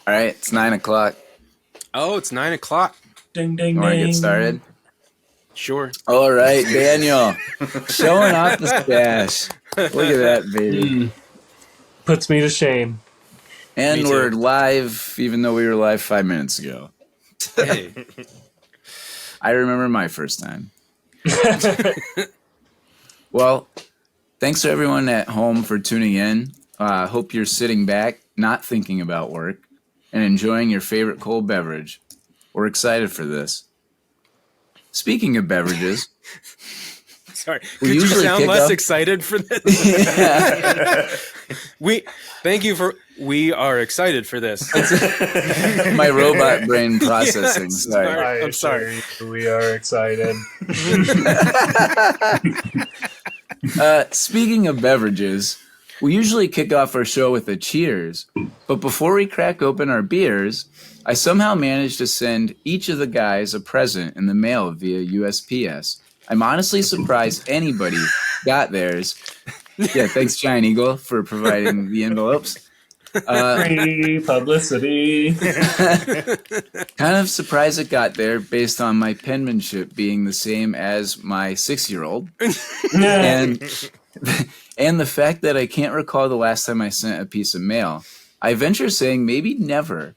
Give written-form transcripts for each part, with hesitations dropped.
All right, it's 9 o'clock. Oh, it's 9 o'clock. Ding, ding, Want to ding. get started? Sure. All right, Daniel. Showing off the stash. Look at that, baby. Puts me to shame. And Me we're too. live, even though we were live 5 minutes ago. Hey. I remember my first time. Well, thanks to everyone at home for tuning in. Hope you're sitting back, not thinking about work, and enjoying your favorite cold beverage. We're excited for this. Speaking of beverages, Sorry. We Could you usually sound kick less off- excited for this? We are excited for this. my robot brain processing. Yes, Sorry. I'm sorry. assure you, we are excited. Speaking of beverages, we usually kick off our show with a cheers, but before we crack open our beers, I somehow managed to send each of the guys a present in the mail via USPS. I'm honestly surprised anybody got theirs. Yeah, thanks, Giant Eagle, for providing the envelopes. Free publicity. Kind of surprised it got there based on my penmanship being the same as my 6-year-old. And and the fact that I can't recall the last time I sent a piece of mail. I venture saying maybe never.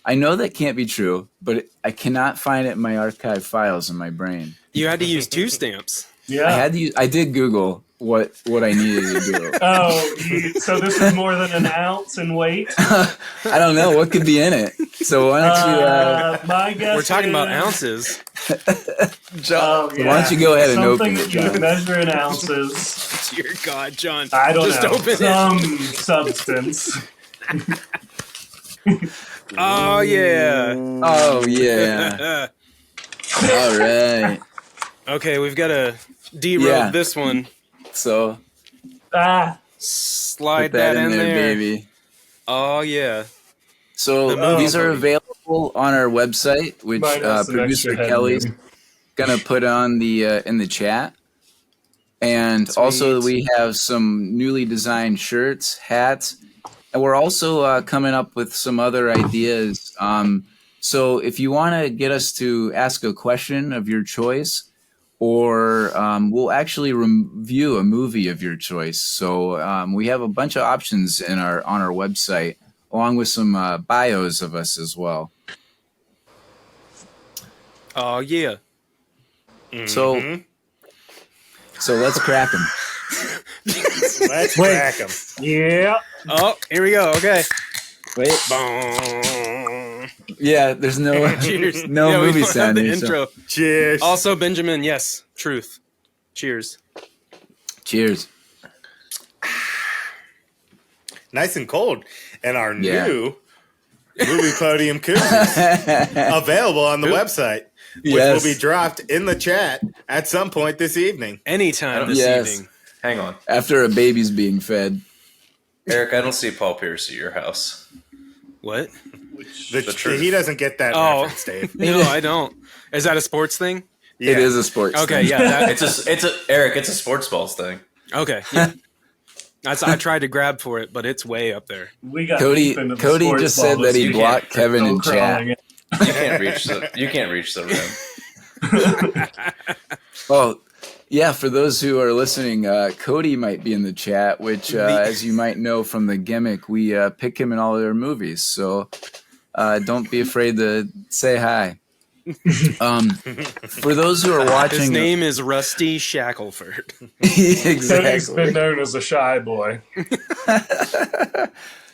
I know that can't be true, but I cannot find it in my archive files in my brain. You had to use 2 stamps. Yeah. I did Google what I needed to do. So this is more than an ounce in weight? I don't know what could be in it. So why don't My guess We're talking about is- ounces. Why don't you go ahead and open Something it, that you John? can measure in ounces. Dear God, John. I don't Just know. open it. Some substance. Oh, yeah. Oh yeah. All right. Okay, we've got to derail Yeah. this one. So Ah, Slide put that that in there, there. baby. Oh, yeah. So The movie these are movie. available on our website, which minus an producer extra Kelly's headroom. gonna put on the in the chat. And also Sweet. we have some newly designed shirts, hats, and we're also coming up with some other ideas. So if you want to get us to ask a question of your choice, or we'll actually review a movie of your choice. So we have a bunch of options on our website, along with some bios of us as well. Oh, yeah. So let's crack them. Let's crack them. yeah. Oh, here we go. Okay. Wait, Boom. yeah, there's no Cheers. no Yeah, we movie don't have sound. the here, so- intro. Cheers. Also, Benjamin, yes, truth. Cheers. Cheers. Nice and cold. And our Yeah. new movie Podium koozies available on the website, which Yes. will be dropped in the chat at some point this evening. Anytime this Yes. evening. Hang on, After a baby's being fed. Eric. I don't see Paul Pierce at your house. What? The truth. He doesn't get that Oh. reference, Dave. No, I don't. Is that a sports thing? Yeah. It is a sports. Okay, thing. yeah. It's a Eric. It's a sports balls thing. Okay, yeah. I tried to grab for it, but it's way up there. We got Cody deep into the Cody sports just said ball that this he week. blocked Kevin in Go chat. crawling. You can't reach the rim. Oh, yeah, for those who are listening, Cody might be in the chat, which, as you might know from the gimmick, we pick him in all their movies. So don't be afraid to say hi. For those who are watching... His name is Rusty Shackelford. Cody's Exactly. been known as a shy boy.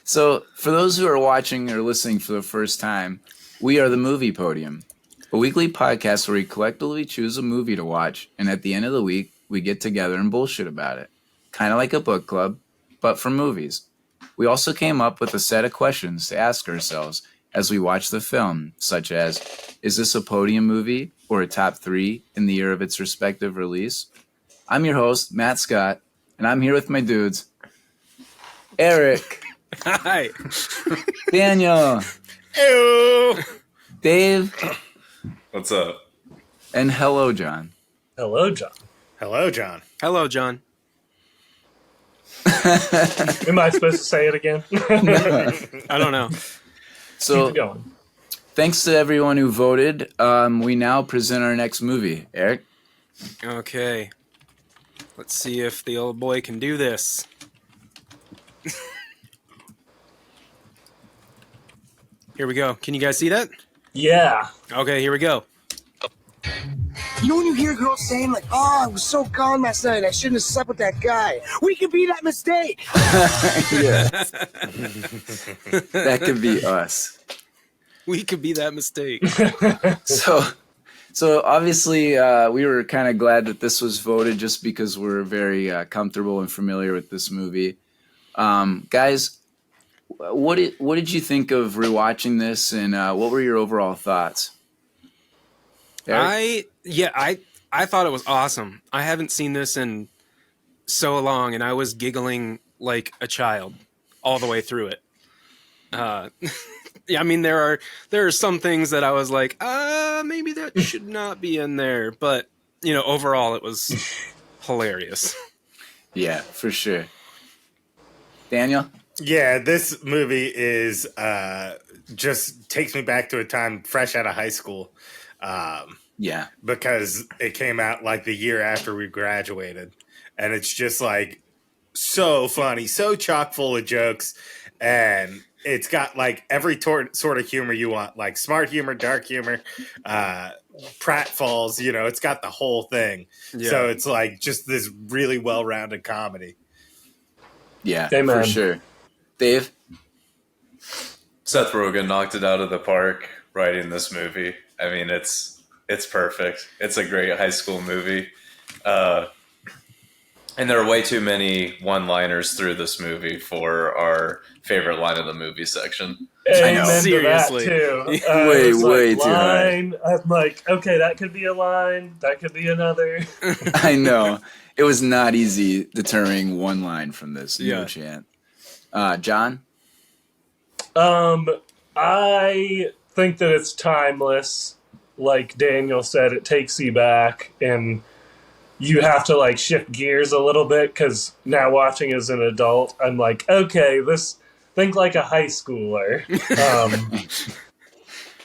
So, for those who are watching or listening for the first time, we are the Movie Podium, a weekly podcast where we collectively choose a movie to watch, and at the end of the week, we get together and bullshit about it. Kind of like a book club, but for movies. We also came up with a set of questions to ask ourselves as we watch the film, such as, is this a Podium movie or a top 3 in the year of its respective release? I'm your host, Matt Scott, and I'm here with my dudes, Eric, Hi. Daniel, Ew. Dave, What's up? and hello, John. Hello, John. Hello, John. Hello, John. Am I supposed to say it again? I don't know. So Keep it going. thanks to everyone who voted. We now present our next movie. Eric? Okay. Let's see if the old boy can do this. Here we go. Can you guys see that? Yeah. Okay, here we go. You know when you hear girls saying like, "Oh, I was so gone last night. I shouldn't have slept with that guy." We could be that mistake. Yeah. That could be us. We could be that mistake. So obviously we were kind of glad that this was voted just because we're very comfortable and familiar with this movie. Guys, what did you think of rewatching this, and what were your overall thoughts? Eric? I thought it was awesome. I haven't seen this in so long, and I was giggling like a child all the way through it. Yeah, I mean there are some things that I was like, maybe that should not be in there, but overall it was hilarious. Yeah, for sure. Daniel? Yeah, this movie is just takes me back to a time fresh out of high school. Yeah. Because it came out like the year after we graduated. And it's just like so funny, so chock full of jokes. And it's got like every sort of humor you want, like smart humor, dark humor, pratfalls, it's got the whole thing. Yeah. So it's like just this really well-rounded comedy. Yeah, Amen. for sure. Dave? Seth Rogen knocked it out of the park writing this movie. I mean, it's perfect. It's a great high school movie. And there are way too many one-liners through this movie for our favorite line of the movie section. Amen Seriously. to that too. Way too high. I'm like, okay, that could be a line. That could be another. I know. It was not easy determining one line from this. No Yeah. chance. John? I think that it's timeless. Like Daniel said, it takes you back, and you have to like shift gears a little bit because now watching as an adult, I'm like, okay, think like a high schooler.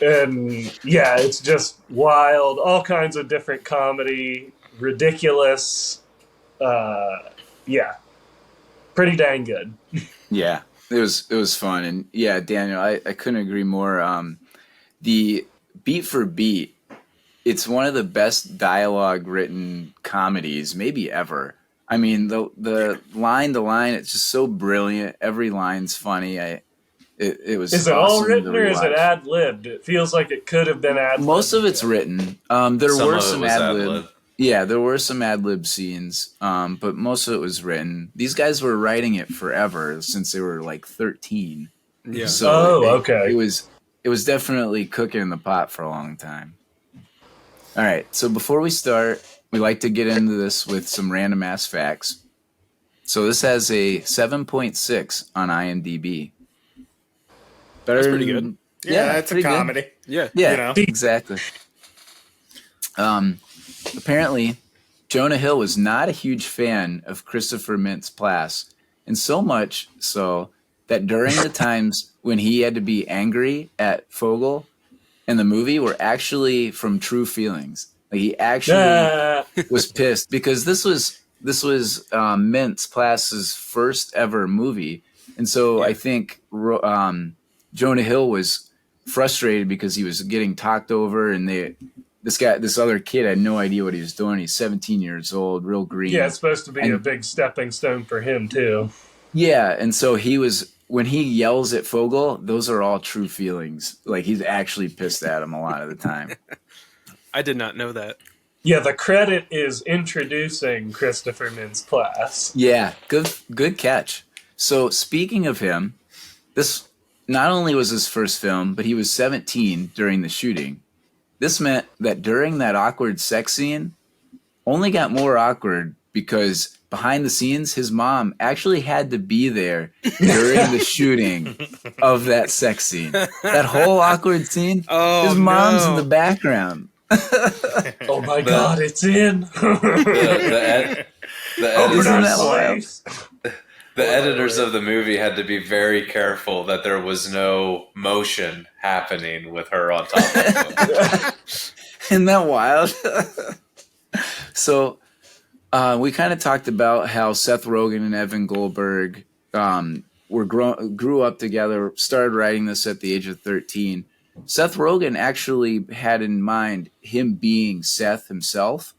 And yeah, it's just wild, all kinds of different comedy, ridiculous. Yeah, pretty dang good. Yeah, it was fun. And yeah, Daniel, I couldn't agree more. The beat for beat, it's one of the best dialogue written comedies maybe ever. I mean, the line to line, it's just so brilliant. Every line's funny. It was. Is it awesome all written to or is it rewatch. ad libbed? It feels like it could have been ad libbed. Most of it's written. There Some were of it some was ad lib. ad-lib. Yeah, there were some ad lib scenes, but most of it was written. These guys were writing it forever since they were like 13. Yeah. So okay. It was definitely cooking in the pot for a long time. All right, so before we start, we like to get into this with some random ass facts. So this has a 7.6 on IMDb. Better That's pretty than- good. Yeah, it's a pretty good. comedy. Yeah. Yeah, You know? exactly. Apparently, Jonah Hill was not a huge fan of Christopher Mintz-Plasse, and so much so that during the times when he had to be angry at Fogel in the movie were actually from true feelings. Like he actually was pissed because this was Mintz-Plasse's first ever movie, and so I think Jonah Hill was frustrated because he was getting talked over, and this other kid had no idea what he was doing. He's 17 years old, real green. Yeah, it's supposed to be a big stepping stone for him too. Yeah, and so when he yells at Fogel, those are all true feelings. Like he's actually pissed at him a lot of the time. I did not know that. Yeah, the credit is introducing Christopher Mintz-Plasse. Yeah, good catch. So speaking of him, this not only was his first film, but he was 17 during the shooting. This meant that during that awkward sex scene, only got more awkward because behind the scenes, his mom actually had to be there during the shooting of that sex scene. That whole awkward scene, his mom's in the background. Oh my God, it's in. The Isn't that editors, wild? The editors of the movie had to be very careful that there was no motion happening with her on top of him. Isn't that wild? So we kind of talked about how Seth Rogen and Evan Goldberg grew up together, started writing this at the age of 13. Seth Rogen actually had in mind him being Seth himself.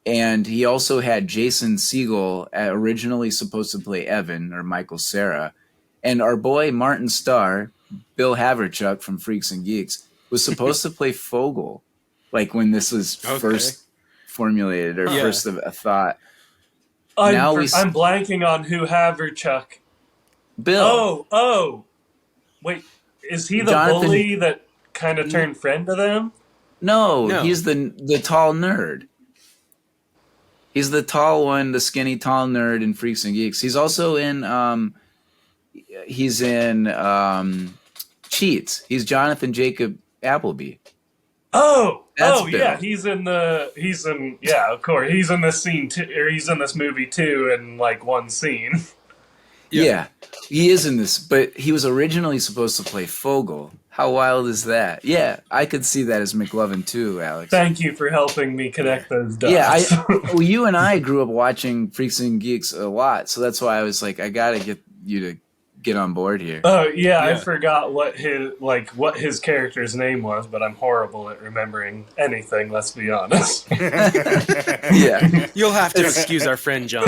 And he also had Jason Segel originally supposed to play Evan or Michael Cera. And our boy Martin Starr, Bill Haverchuck from Freaks and Geeks, was supposed to play Fogel, like when this was first formulated or first a thought. I'm Now I'm blanking on who Haverchuck. Bill. Oh. Wait, is he the Jonathan- bully that kind of turned friend to them? No, he's the tall nerd. He's the tall one, the skinny tall nerd in Freaks and Geeks. He's also in Cheats. He's Jonathan Jacob Appleby. Oh, That's yeah, Bill. of course. He's in this scene too, or he's in this movie too in like one scene. Yeah, he is in this, but he was originally supposed to play Fogel. How wild is that? Yeah, I could see that as McLovin too, Alex. Thank you for helping me connect those dots. Yeah, well, you and I grew up watching Freaks and Geeks a lot, so that's why I was like, I gotta get you to get on board here. Oh yeah, I forgot what his character's name was, but I'm horrible at remembering anything. Let's be honest. Yeah, You'll have to excuse our friend John.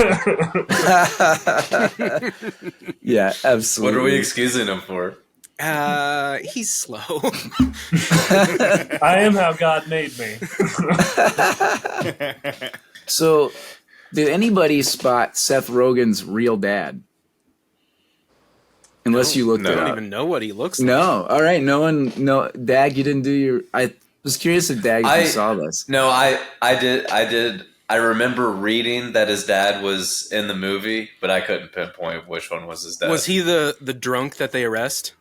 yeah, absolutely. What are we excusing him for? He's slow. I am how God made me. So, did anybody spot Seth Rogen's real dad? Unless you looked I it don't up. even know what he looks like. No, all right, no one, no, Dag, you didn't do your. I was curious if Dag you saw this. No, I did. I remember reading that his dad was in the movie, but I couldn't pinpoint which one was his dad. Was he the drunk that they arrest?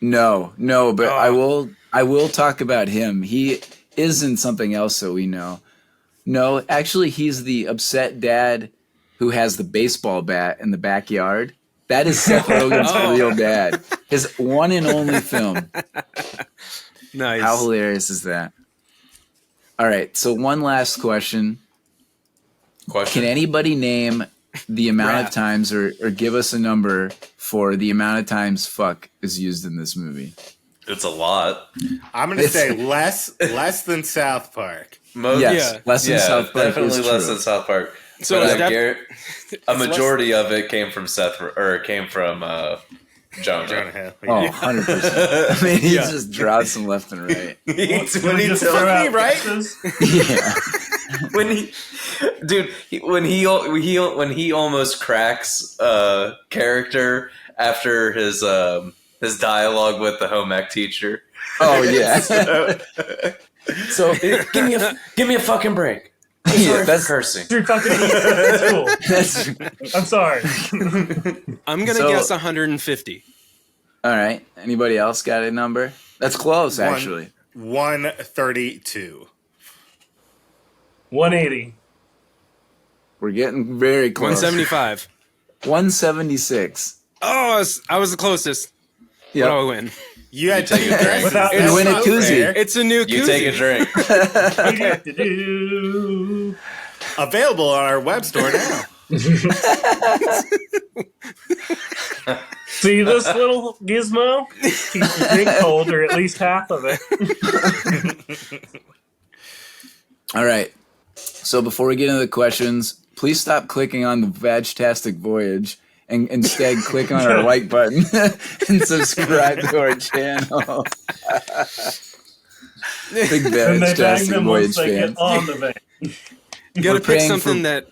No, but I will talk about him. He is in something else that we know. No, actually, he's the upset dad who has the baseball bat in the backyard. That is Seth Rogen's real dad. His one and only film. Nice. How hilarious is that? All right, so one last question. Can anybody name the amount of times or give us a number for the amount of times fuck is used in this movie? It's a lot. I'm going to say less than South Park. Yes, less than South Park. Definitely less than South Park. So but is that, a majority of it came from Jonah. Jonah Hill. Oh, 100%. I mean, he just drops them left and right. when he Just tells throw me, out right? X's? Yeah. when he almost cracks character after his dialogue with the home ec teacher. Oh, yeah. So, give me a fucking break. yeah, That's cursing. You're fucking It's cool. that's I'm sorry. I'm going to guess 150. all right. Anybody else got a number? That's close, actually. 132. 180. We're getting very close. 175. 176. Oh, I was the closest. Yep. What do I win? You had to take a drink. Without You win a koozie. It's a new koozie. You take a drink. Available on our web store now. See this little gizmo? Keeps your drink cold, or at least half of it. All right. So before we get into the questions, please stop clicking on the Vagtastic Voyage and instead click on our like button and subscribe to our channel. Big And they bang Vagtastic them Voyage once they fans. get on the van. You got We're to pick praying something for-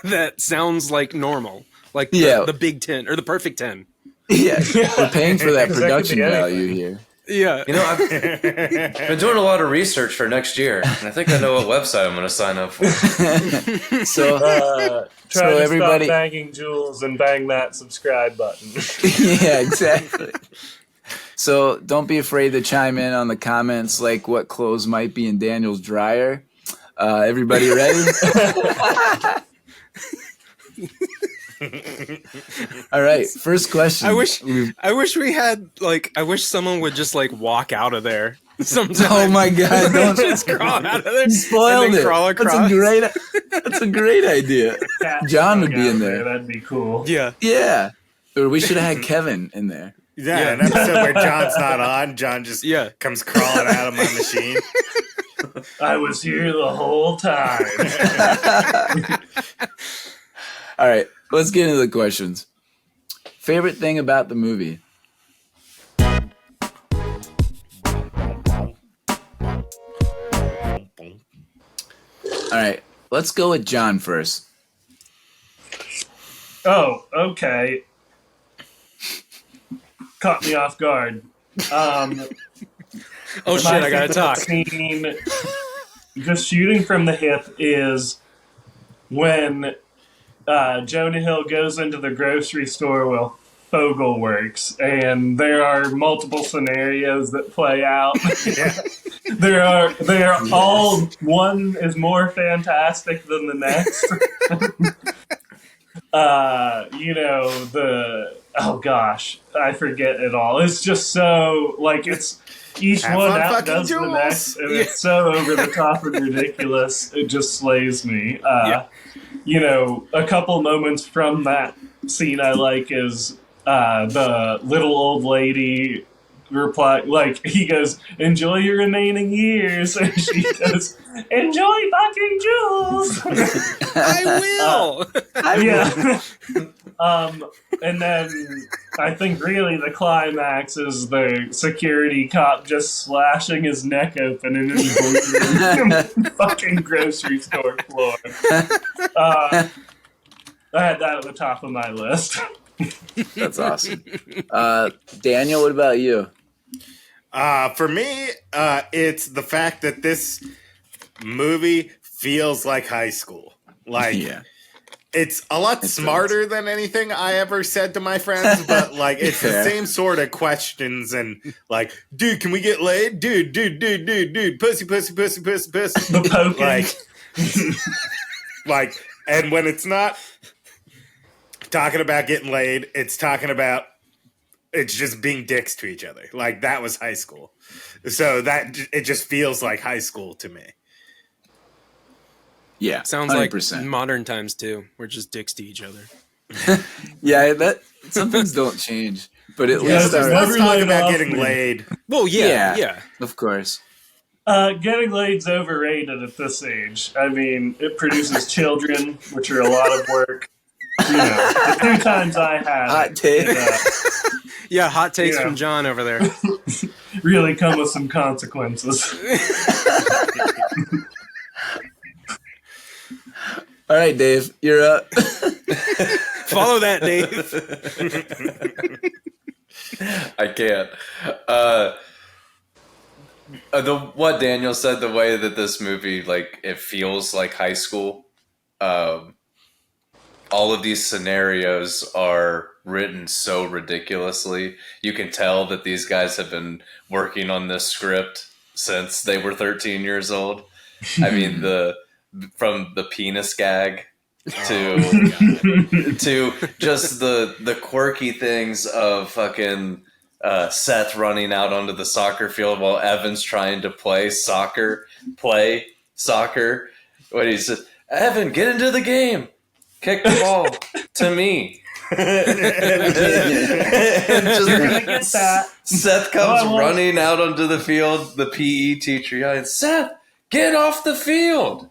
that sounds like normal. Like Yeah. the Big 10 or the Perfect 10. Yeah, we're paying for that 'Cause that could production be anything. value here. Yeah. You know, I've been doing a lot of research for next year, and I think I know what website I'm going to sign up for. So, Try to everybody- stop banging Jules and bang that subscribe button. yeah, exactly. So don't be afraid to chime in on the comments, like what clothes might be in Daniel's dryer. Everybody ready? All right, first question. I wish we had I wish someone would just walk out of there sometime. Oh my god! Don't Just crawl out of there. You spoiled and then it. Crawl across. That's a great idea. John would be in there. That'd be cool. Yeah. Yeah. Or we should have had Kevin in there. Yeah, an episode where John's not on. John just comes crawling out of my machine. I was here the whole time. All right, let's get into the questions. Favorite thing about the movie? All right, let's go with John first. Oh, okay. Caught me off guard. Oh shit! I gotta talk. Scene, just shooting from the hip is when Jonah Hill goes into the grocery store while Fogel works, and there are multiple scenarios that play out. They are all, one is more fantastic than the next. Oh gosh, I forget it all. It's just so it's each one outdoes the next, and it's so over the top and ridiculous. It just slays me. A couple moments from that scene I like is the little old lady reply, he goes, "Enjoy your remaining years," and she goes, "Enjoy fucking Jules." I will. Yeah. And then I think really the climax is the security cop just slashing his neck open in his fucking grocery store floor. I had that at the top of my list. That's awesome. Daniel, what about you? For me, it's the fact that this movie feels like high school. It's a lot smarter than anything I ever said to my friends, but it's the same sort of questions and dude, can we get laid? Dude, pussy, pussy, pussy, pussy, pussy. The poking. And when it's not talking about getting laid, it's just being dicks to each other. That was high school. So it just feels like high school to me. Yeah, sounds 100%. like modern times too. We're just dicks to each other. Yeah, that some things don't change, but at least let's talk about getting laid. Well, yeah, of course. Getting laid's overrated at this age. I mean, it produces children, which are a lot of work. The 2 times I had hot take. Hot takes from John over there. Really come with some consequences. All right, Dave, you're up. Follow that, Dave. I can't. What Daniel said, the way that this movie, it feels like high school. All of these scenarios are written so ridiculously. You can tell that these guys have been working on this script since they were 13 years old. I mean, from the penis gag to just the quirky things of fucking Seth running out onto the soccer field while Evan's trying to play soccer. What he says, Evan, get into the game. Kick the ball to me. Seth comes running out onto the field. The PE teacher yelling, "Seth, get off the field!"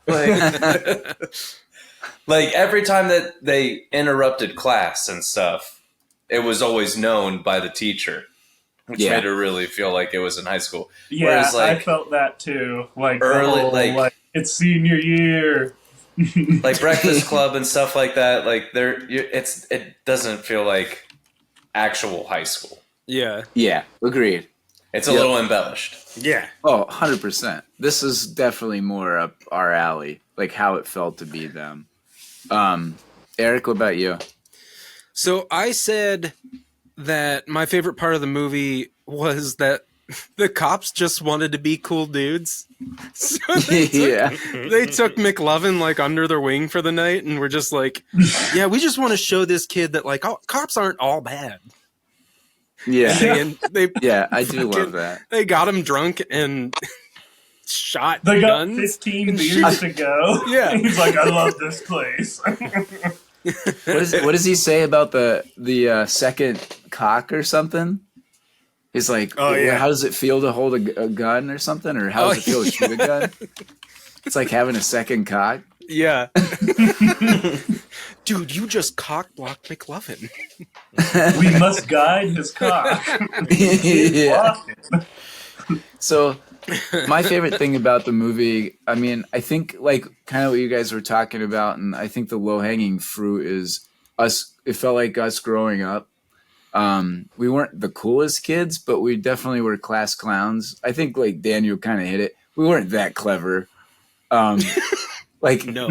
Every time that they interrupted class and stuff, it was always known by the teacher, which made it really feel like it was in high school. Yeah, whereas, I felt that too. Early, it's senior year. Breakfast Club and stuff like that. It doesn't feel like actual high school. Yeah. Yeah, agreed. It's a little embellished. Yeah. Oh, 100%. This is definitely more up our alley, how it felt to be them. Eric, what about you? So I said that my favorite part of the movie was that the cops just wanted to be cool dudes. So they took McLovin like under their wing for the night and were just like, yeah, we just want to show this kid that like cops aren't all bad. And I do love that. They got him drunk and shot They got guns 15 beers to go. Yeah. He's like, I love this place. What does he say about the second cock or something? He's like, how does it feel to hold a gun or something? Or how does it feel to shoot a gun? It's like having a second cock. Yeah. Dude, you just cock blocked McLovin. We must guide his cock. Yeah. So my favorite thing about the movie, I mean, I think like kind of what you guys were talking about, and I think the low-hanging fruit is us. It felt like us growing up. We weren't the coolest kids, but we definitely were class clowns. I think like Daniel kind of hit it. We weren't that clever. Like No.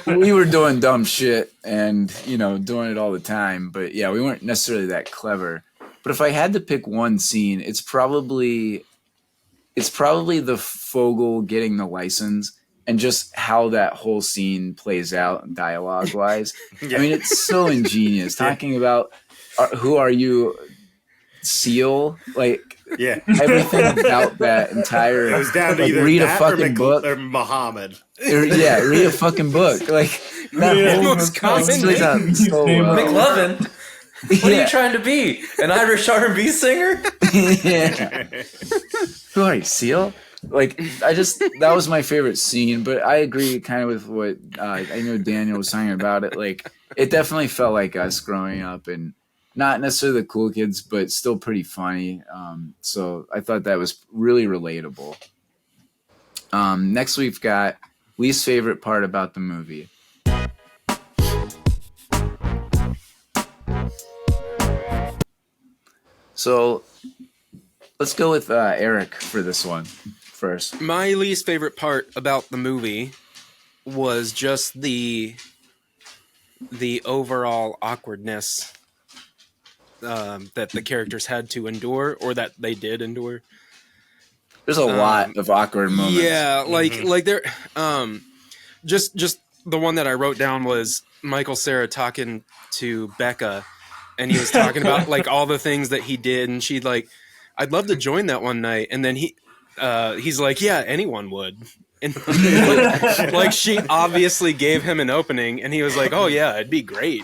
we were doing dumb shit and, doing it all the time. But yeah, we weren't necessarily that clever. But if I had to pick one scene, it's probably the Fogel getting the license and just how that whole scene plays out dialogue wise. I mean, it's so ingenious talking about who are you, SEAL? Like, everything about that entire. It was down to either read that a fucking book or Muhammad. Read a fucking book. Like that whole most common plays out so well. McLovin, what are you trying to be? An Irish R&B singer? Yeah. Who are you, SEAL? Like, that was my favorite scene, but I agree kind of with what I know Daniel was talking about it. Like, it definitely felt like us growing up and not necessarily the cool kids, but still pretty funny. So I thought that was really relatable. Next we've got least favorite part about the movie. So let's go with Eric for this one first. My least favorite part about the movie was just the overall awkwardness that the characters had to endure, or that they did endure. There's a lot of awkward moments. Yeah, like there, just the one that I wrote down was Michael Cera talking to Becca, and he was talking about like all the things that he did, and she'd like, I'd love to join that one night, and then he's like, yeah, anyone would. And like she obviously gave him an opening, and he was like, oh yeah, it'd be great.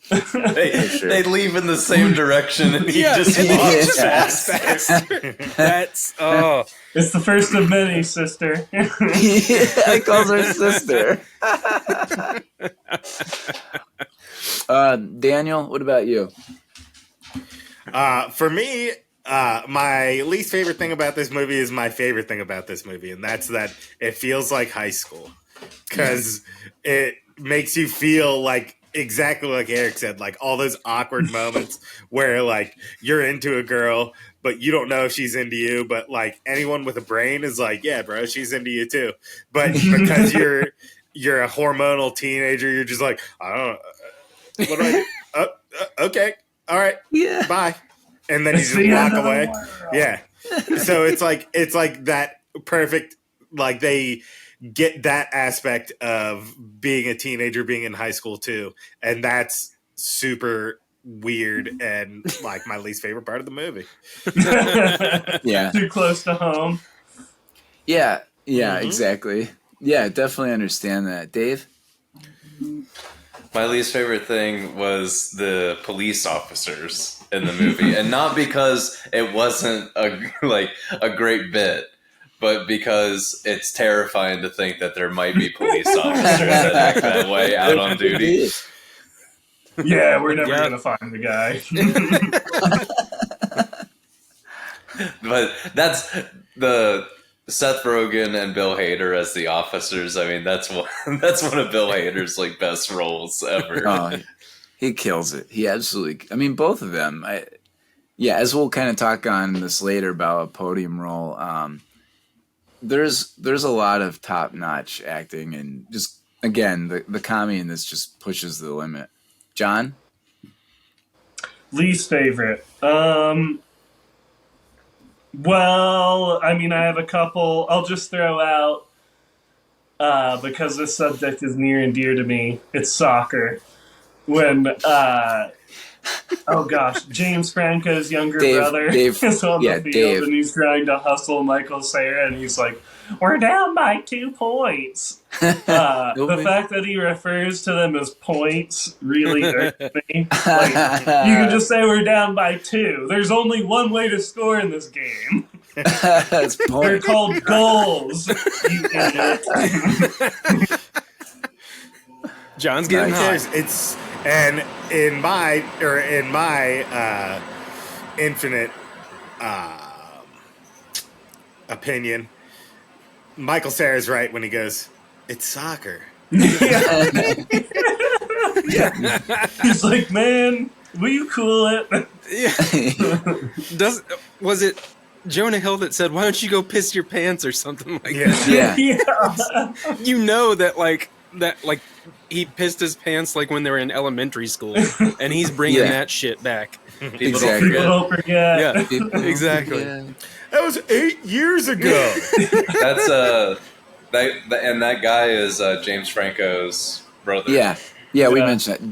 They leave in the same direction, and he just walks faster. That's It's the first of many, sister. I calls her sister. Daniel, what about you? For me, my least favorite thing about this movie is my favorite thing about this movie, and that's that it feels like high school because it makes you feel like exactly like Eric said, like all those awkward moments where like you're into a girl, but you don't know if she's into you, but like anyone with a brain is like, yeah, bro, she's into you too. But because you're a hormonal teenager, you're just like, I don't know. What do I do? Okay. All right. Yeah. Bye. And then you just walk away. Yeah. So it's like that perfect, like they get that aspect of being a teenager, being in high school too. And that's super weird and like my least favorite part of the movie. Yeah. Too close to home. Yeah. Yeah, exactly. Yeah, definitely understand that. Dave? My least favorite thing was the police officers in the movie, and not because it wasn't a great bit, but because it's terrifying to think that there might be police officers that act that way out on duty. Yeah, we're never going to find the guy. But that's the Seth Rogen and Bill Hader as the officers. I mean, that's one of Bill Hader's like best roles ever. Oh, he kills it. He absolutely. I mean, both of them. As we'll kind of talk on this later about a podium role. There's a lot of top notch acting, and just again the comedy in this just pushes the limit. John? Least favorite. Well, I mean, I have a couple. I'll just throw out because this subject is near and dear to me. It's soccer. When oh gosh, James Franco's younger brother is on the field and he's trying to hustle Michael Cera, and he's like, "We're down by 2 points." The fact that he refers to them as points really irks me. Like, you can just say we're down by 2. There's only one way to score in this game. That's They're called goals. You idiot. John's getting high. It's and in my infinite opinion, Michael Cera's right when he goes, "It's soccer." Yeah. He's like, "Man, will you cool it?" Yeah. Was it Jonah Hill that said, "Why don't you go piss your pants" or something like that? Yeah. You know that he pissed his pants like when they were in elementary school, and he's bringing that shit back. People don't forget. Yeah, exactly. That was 8 years ago. That's that guy is James Franco's brother. Yeah, we mentioned that.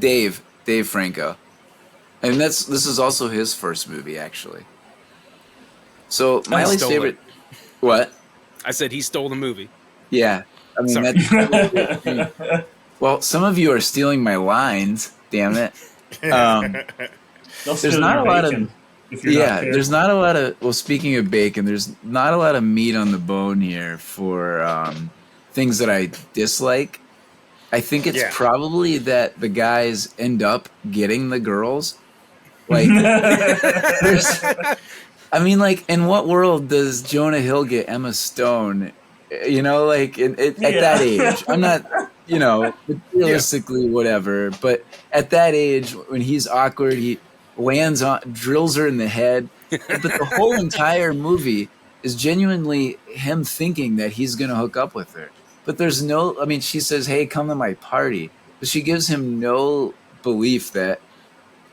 Dave Franco, and this is also his first movie, actually. So my least favorite. What? I said he stole the movie. Yeah, I mean that's. Well, some of you are stealing my lines. Damn it. There's not a lot of. There's not a lot of. Well, speaking of bacon, there's not a lot of meat on the bone here for things that I dislike. I think it's probably that the guys end up getting the girls. Like, I mean, like, in what world does Jonah Hill get Emma Stone? You know, like at that age, I'm not. You know, realistically, whatever. But at that age, when he's awkward, he drills her in the head. But the whole entire movie is genuinely him thinking that he's going to hook up with her. But there's no, I mean, she says, "Hey, come to my party." But she gives him no belief that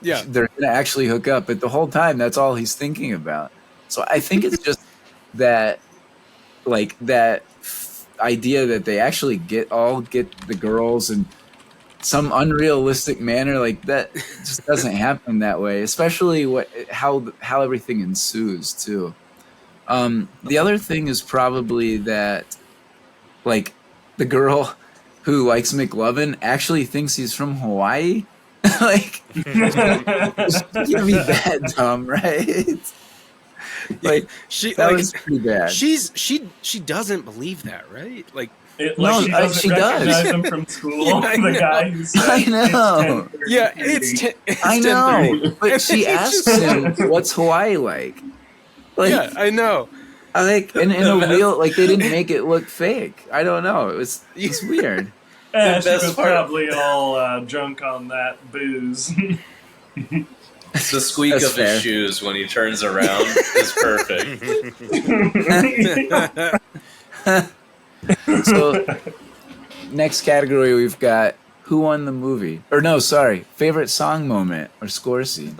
they're going to actually hook up. But the whole time, that's all he's thinking about. So I think it's just that, like, that idea that they actually get the girls in some unrealistic manner, like that just doesn't happen that way, especially how everything ensues too. The other thing is probably that, like, the girl who likes McLovin actually thinks he's from Hawaii. Like, it's gonna be that dumb, right? Like, that was pretty bad. She doesn't believe that, right? Like, she does. Him from school. The guy who said, I know. I know. But she asks him, "What's Hawaii like?" Like, yeah, I know. Like, in a real, like, they didn't make it look fake. I don't know. It's weird. She was probably all drunk on that booze. The squeak of his shoes when he turns around is perfect. So, next category we've got who won the movie? Or no, sorry, favorite song moment or score scene.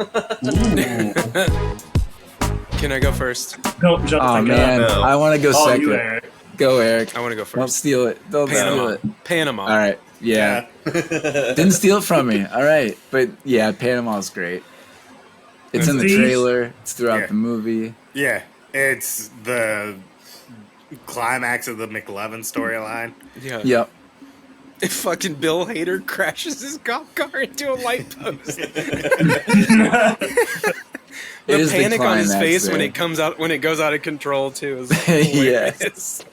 Can I go first? Don't jump. Oh man, no. I want to go second. You, Eric. Go, Eric. I want to go first. Don't steal it. Don't steal it. Panama. All right. Yeah. Didn't steal it from me. All right. But yeah, Panama's great. It's in the trailer. It's throughout the movie. Yeah. It's the climax of the McLovin storyline. Yeah. Yep. If fucking Bill Hader crashes his golf car into a light post. The panic on his face when it goes out of control too is hilarious.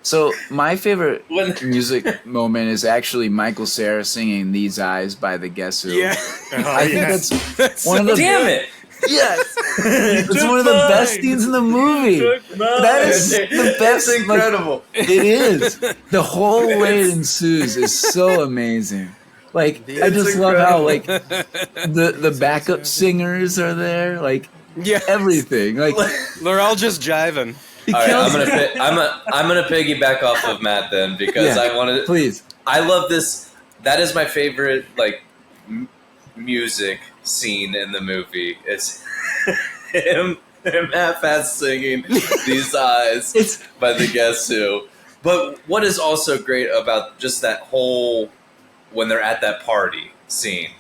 So my favorite music moment is actually Michael Cera singing "These Eyes" by the Guess Who. Yeah, I think that's one of the. Damn it! Yes, it's one of the best scenes in the movie. That is the best. It's incredible. Like, it is. The whole way it ensues is so amazing. Like, I just love how, like, the backup singers are there. Like, everything. Like, they're all just jiving. All right, I'm gonna piggyback off of Matt then, because I wanted. Please. I love this. That is my favorite, like, music scene in the movie. It's him and Matt Fast singing These Eyes by the Guess Who. But what is also great about just that whole, when they're at that party scene,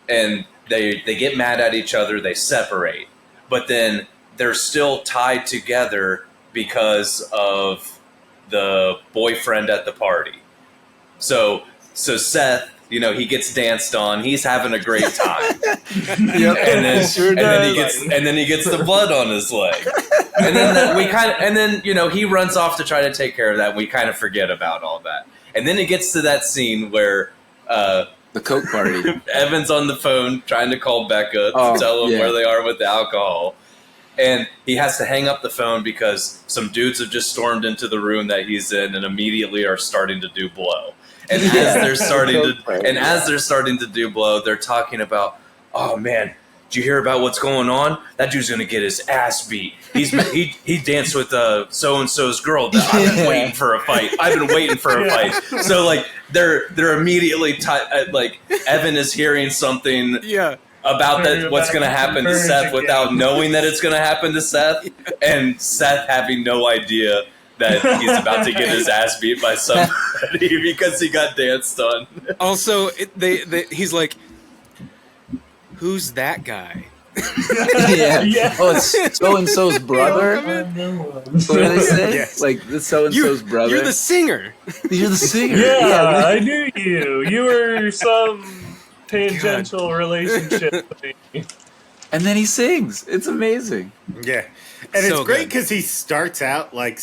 and they get mad at each other, they separate, but then they're still tied together because of the boyfriend at the party. So Seth, you know, he gets danced on. He's having a great time. Yep. And then he gets the blood on his leg. And then you know, he runs off to try to take care of that. We kind of forget about all that. And then it gets to that scene where the Coke party. Evan's on the phone trying to call Becca to tell him where they are with the alcohol. And he has to hang up the phone because some dudes have just stormed into the room that he's in and immediately are starting to do blow. And as they're starting to do blow, they're talking about, oh man, did you hear about what's going on? That dude's gonna get his ass beat. He danced with so and so's girl. I've been waiting for a fight. So like they're immediately like Evan is hearing something. Yeah. About that, what's going to happen to Seth without knowing that it's going to happen to Seth, and Seth having no idea that he's about to get his ass beat by somebody because he got danced on. Also, he's like, "Who's that guy?" Yeah. Oh, it's so and so's brother. What do they say? Yes. Like this so and so's brother. You're the singer. You're the singer. Yeah, I knew you. You were some tangential relationship with me. And then he sings. It's amazing. Yeah. And So it's great good. because he starts out like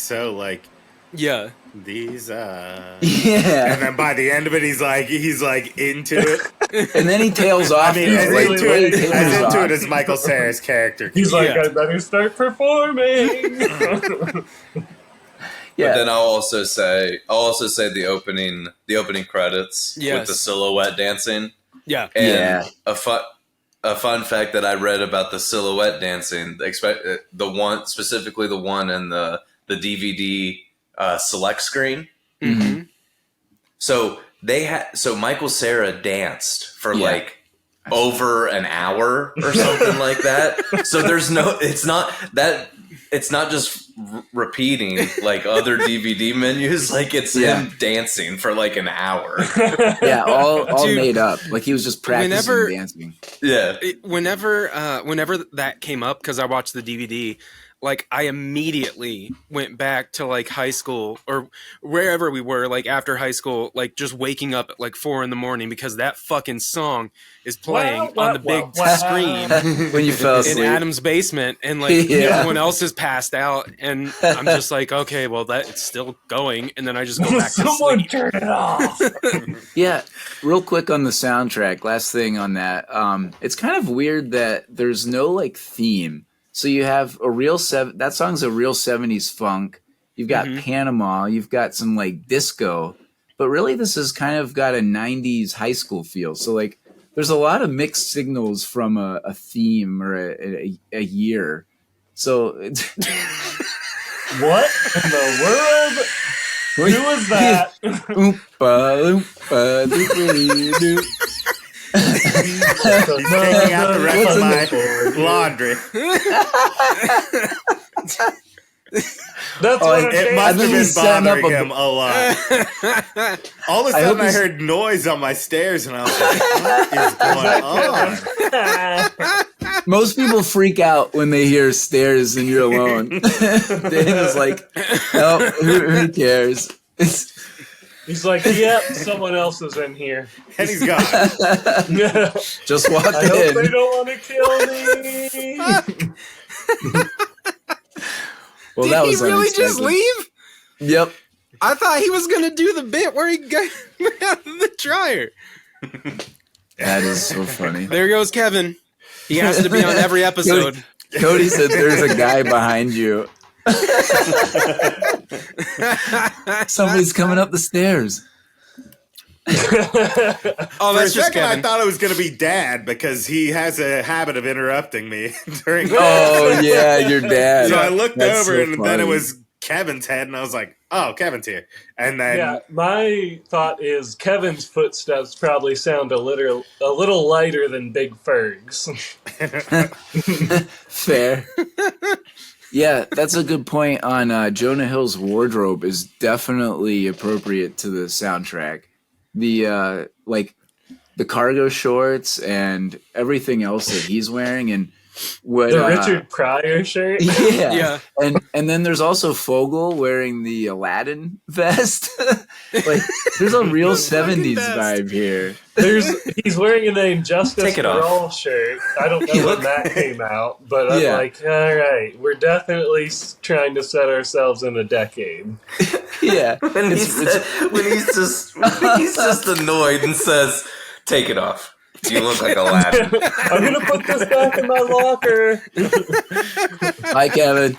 Yeah. these Yeah. and then by the end of it he's like into it. And then he tails off. I mean, He's as like, into way it, tails as into off. it as Michael Cera's character. He's like, Yeah. I better start performing. Yeah. But then I'll also say the opening credits Yes. with the silhouette dancing. Yeah. And Yeah. a fun fact that I read about the silhouette dancing, specifically the one in the DVD select screen. Mm-hmm. So Michael Cera danced for Yeah. like over an hour or something like that. So it's not just repeating like other DVD menus. Like it's him dancing for like an hour. Yeah, all Dude, made up. Like he was just practicing dancing. Yeah. Whenever that came up, because I watched the DVD, like I immediately went back to like high school or wherever we were, like after high school, like just waking up at like 4 a.m. because that fucking song is playing on the big screen When you fell in asleep. Adam's basement, and like Yeah. everyone else is passed out, and I'm just like, okay, well it's still going, and then I just go back to Someone sleep. turn it off. Yeah, real quick on the soundtrack. Last thing on that. It's kind of weird that there's no like theme. So you have that song's a real 70s funk. You've got Panama. You've got some like disco, but really this has kind of got a 90s high school feel. So like there's a lot of mixed signals from a theme or a year. So it's What in the world? Who was that? Oompa, oompa, doopity-doo. He's taking out the rest of my laundry. That's what It it must have think been he's setting up bothering a- him a lot. All of a I hope sudden, I he's- heard noise on my stairs, and I was like, "What is going on?" Most people freak out when they hear stairs and you're alone. Daniel's like, no, who cares? He's like, yep, someone else is in here. And he's gone. Just walk I hope they in. don't want to kill me. Well, Did that he was really just unexpected. leave? Yep. I thought he was gonna do the bit where he got out of the dryer. That is so funny. There goes Kevin. He has to be on every episode. Cody said there's a guy behind you. Somebody's coming up the stairs. Oh, For a that's just second, I Kevin. thought it was going to be Dad because he has a habit of interrupting me during. Oh, yeah, your dad. So I looked That's over, so and then it funny. was Kevin's head, and I was like, "Oh, Kevin's here." And then Yeah, my thought is Kevin's footsteps probably sound a little lighter than Big Ferg's. Fair. Yeah, that's a good point on Jonah Hill's wardrobe is definitely appropriate to the soundtrack. The like the cargo shorts and everything else that he's wearing, and what The Richard Pryor shirt. yeah. And then there's also Fogel wearing the Aladdin vest. Like there's a real 70s vibe here. He's wearing an Injustice Take it for off. All shirt. I don't know when that came out, but I'm like, all right, we're definitely trying to set ourselves in a decade. Yeah. when he's just annoyed and says, "Take it off. You look like Aladdin." I'm gonna put this back in my locker. Hi, Kevin.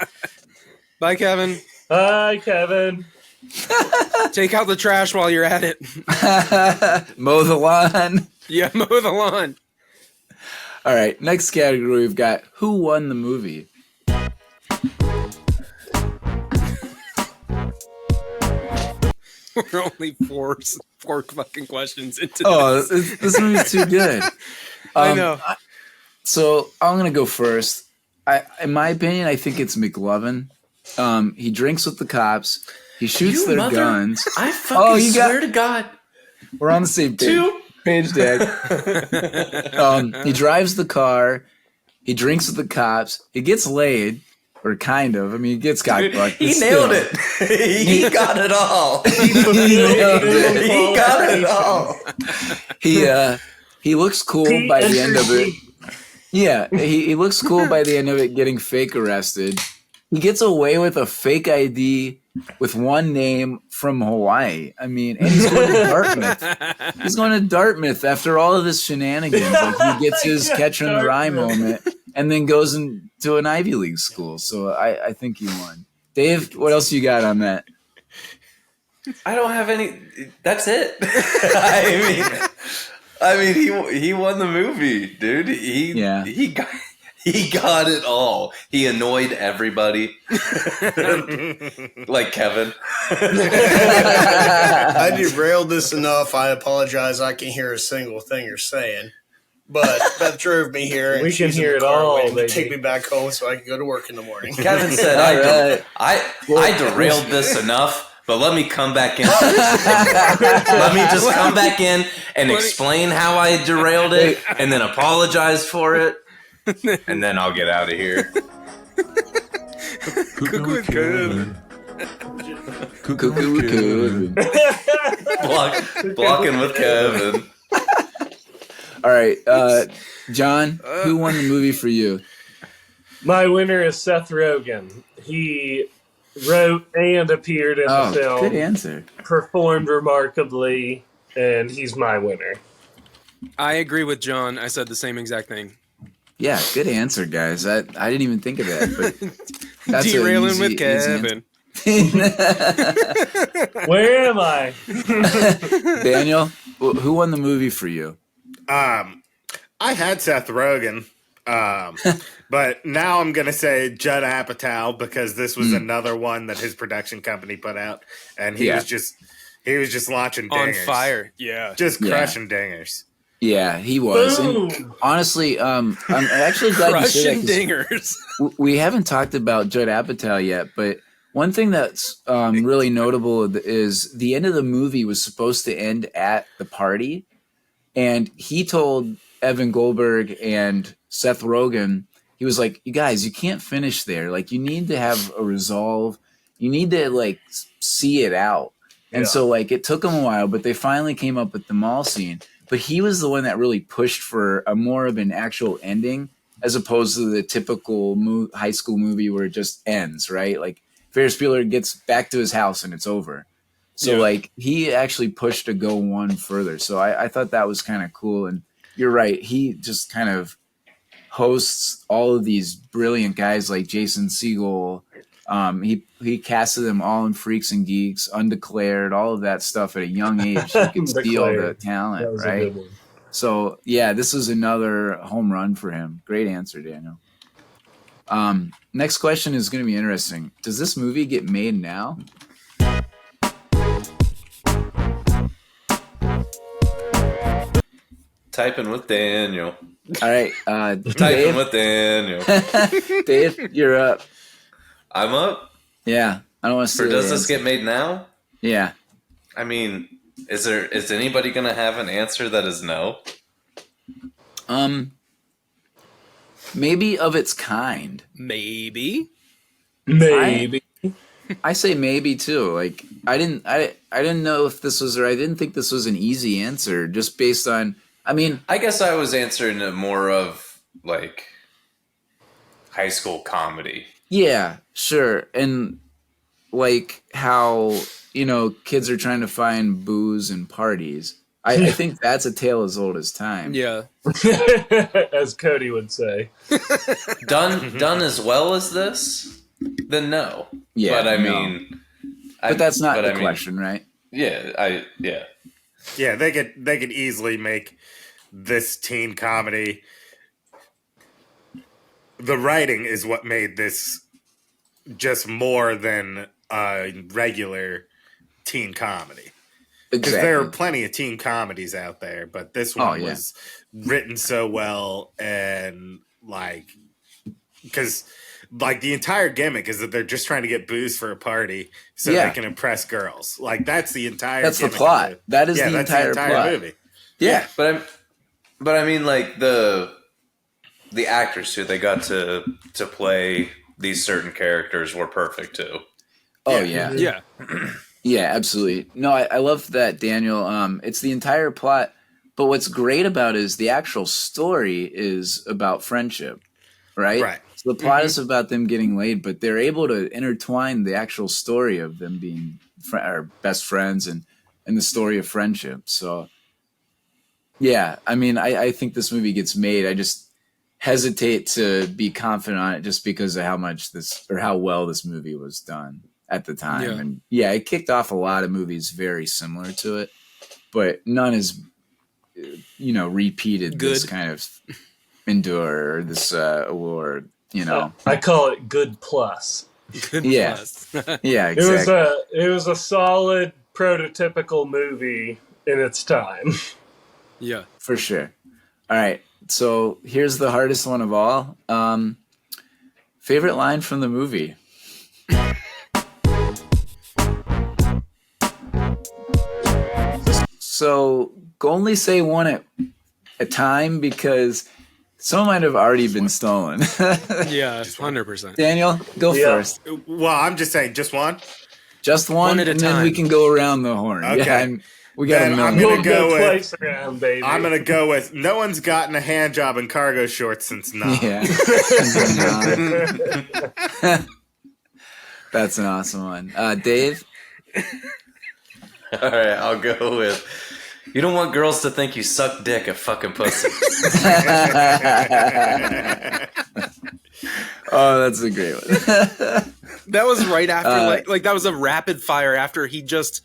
Bye, Kevin. Hi, Kevin. Take out the trash while you're at it. Mow the lawn. Yeah, mow the lawn. All right, next category we've got who won the movie. We're only four fucking questions into Oh, this. this movie's too good. I know. So I'm gonna go first. In my opinion, I think it's McLovin. He drinks with the cops. He shoots their guns. I fucking swear to God. We're on the same page, Dad. He drives the car. He drinks with the cops. He gets laid, or kind of. I mean, he gets cockblocked. He nailed it. He got it all. He got it all. He looks cool by the end of it. Yeah, he looks cool by the end of it, getting fake arrested. He gets away with a fake ID with one name from Hawaii. I mean, and he's going to Dartmouth. He's going to Dartmouth after all of this shenanigans. Like, he gets his catcher in the rye moment and then goes into an Ivy League school. So I think he won. Dave, what else you got on that? I don't have any. That's it. I mean, he won the movie, dude. He got it all. He annoyed everybody, like Kevin. I derailed this enough. I apologize. I can't hear a single thing you're saying. But Beth drove me here, and We can she's in hear the it car all, waiting to baby. take me back home so I can go to work in the morning. Kevin said, I derailed this enough. But let me come back in. Let me just come back in and explain how I derailed it and then apologize for it. And then I'll get out of here. Cuckoo with Kevin. Cuckoo with Kevin. Blocking with Kevin. All right, John, who won the movie for you? My winner is Seth Rogen. He wrote and appeared in the film. Good answer. Performed remarkably, and he's my winner. I agree with John. I said the same exact thing. Yeah, good answer, guys. I didn't even think of that. But that's Derailing with Kevin. Where am I? Daniel, who won the movie for you? I had Seth Rogen, but now I'm gonna say Judd Apatow because this was another one that his production company put out, and he was just launching dingers. On fire. Yeah. Just crushing dingers. Yeah, he was. Boom. And honestly, I'm actually glad you said Crushing that. dingers. We haven't talked about Judd Apatow yet, but one thing that's really notable is the end of the movie was supposed to end at the party, and he told Evan Goldberg and Seth Rogen, he was like, "You guys, you can't finish there. Like, you need to have a resolve. You need to like see it out." And so like it took them a while, but they finally came up with the mall scene. But he was the one that really pushed for a more of an actual ending, as opposed to the typical high school movie where it just ends, right? Like Ferris Bueller gets back to his house and it's over. So like he actually pushed to go one further. So I thought that was kind of cool. And you're right. He just kind of hosts all of these brilliant guys like Jason Segel. He casted them all in Freaks and Geeks, Undeclared, all of that stuff at a young age. You can see all the talent, That was a right? good one. So yeah, this is another home run for him. Great answer, Daniel. Next question is going to be interesting. Does this movie get made now? Typing with Daniel. All right, Typing Dave. with Daniel. Dave, you're up. I'm up. Yeah, I don't want to. So does this get made now? Yeah. I mean, is anybody going to have an answer that is no? Maybe of its kind. Maybe. Maybe. I say maybe too. Like I didn't know if this was, or I didn't think this was an easy answer just based on. I mean, I guess I was answering it more of like high school comedy. yeah, sure, and like how kids are trying to find booze and parties. I think that's a tale as old as time. Yeah. As Cody would say. Done as well as this, then no. Yeah, but I no. mean, But that's not the I mean, question, right? Yeah, Yeah, they could easily make this teen comedy. The writing is what made this just more than a regular teen comedy. Because there are plenty of teen comedies out there, but this one was written so well, and because the entire gimmick is that they're just trying to get booze for a party so they can impress girls. Like that's the entire. That's the gimmick plot. That is the entire plot. movie. Yeah, but I mean, like the actors who they got to play these certain characters were perfect too. Oh yeah. Yeah. Yeah, absolutely. No, I love that, Daniel. It's the entire plot, but what's great about it is the actual story is about friendship, right? Right. So the plot is about them getting laid, but they're able to intertwine the actual story of them being best friends and the story of friendship. So, yeah, I mean, I think this movie gets made. I just hesitate to be confident on it just because of how well this movie was done at the time. Yeah. And yeah, it kicked off a lot of movies very similar to it, but none is, repeated this kind of endure or this award, I call it good plus. Good Yeah. plus. Yeah, exactly. It was a solid prototypical movie in its time. Yeah. For sure. All right. So here's the hardest one of all. Favorite line from the movie? So only say one at a time because some might have already been stolen. Yeah. 100%. Daniel, go first. Well, I'm just saying, just one. Just one at a and then we time. can go around the horn. Okay. Yeah, we got Then a I'm million. gonna go with- twice around, baby. I'm gonna go with no one's gotten a hand job in cargo shorts since now. Yeah. That's an awesome one. Dave? All right, I'll go with. You don't want girls to think you suck dick at fucking pussy. Oh, that's a great one. That was right after, like that was a rapid fire after he just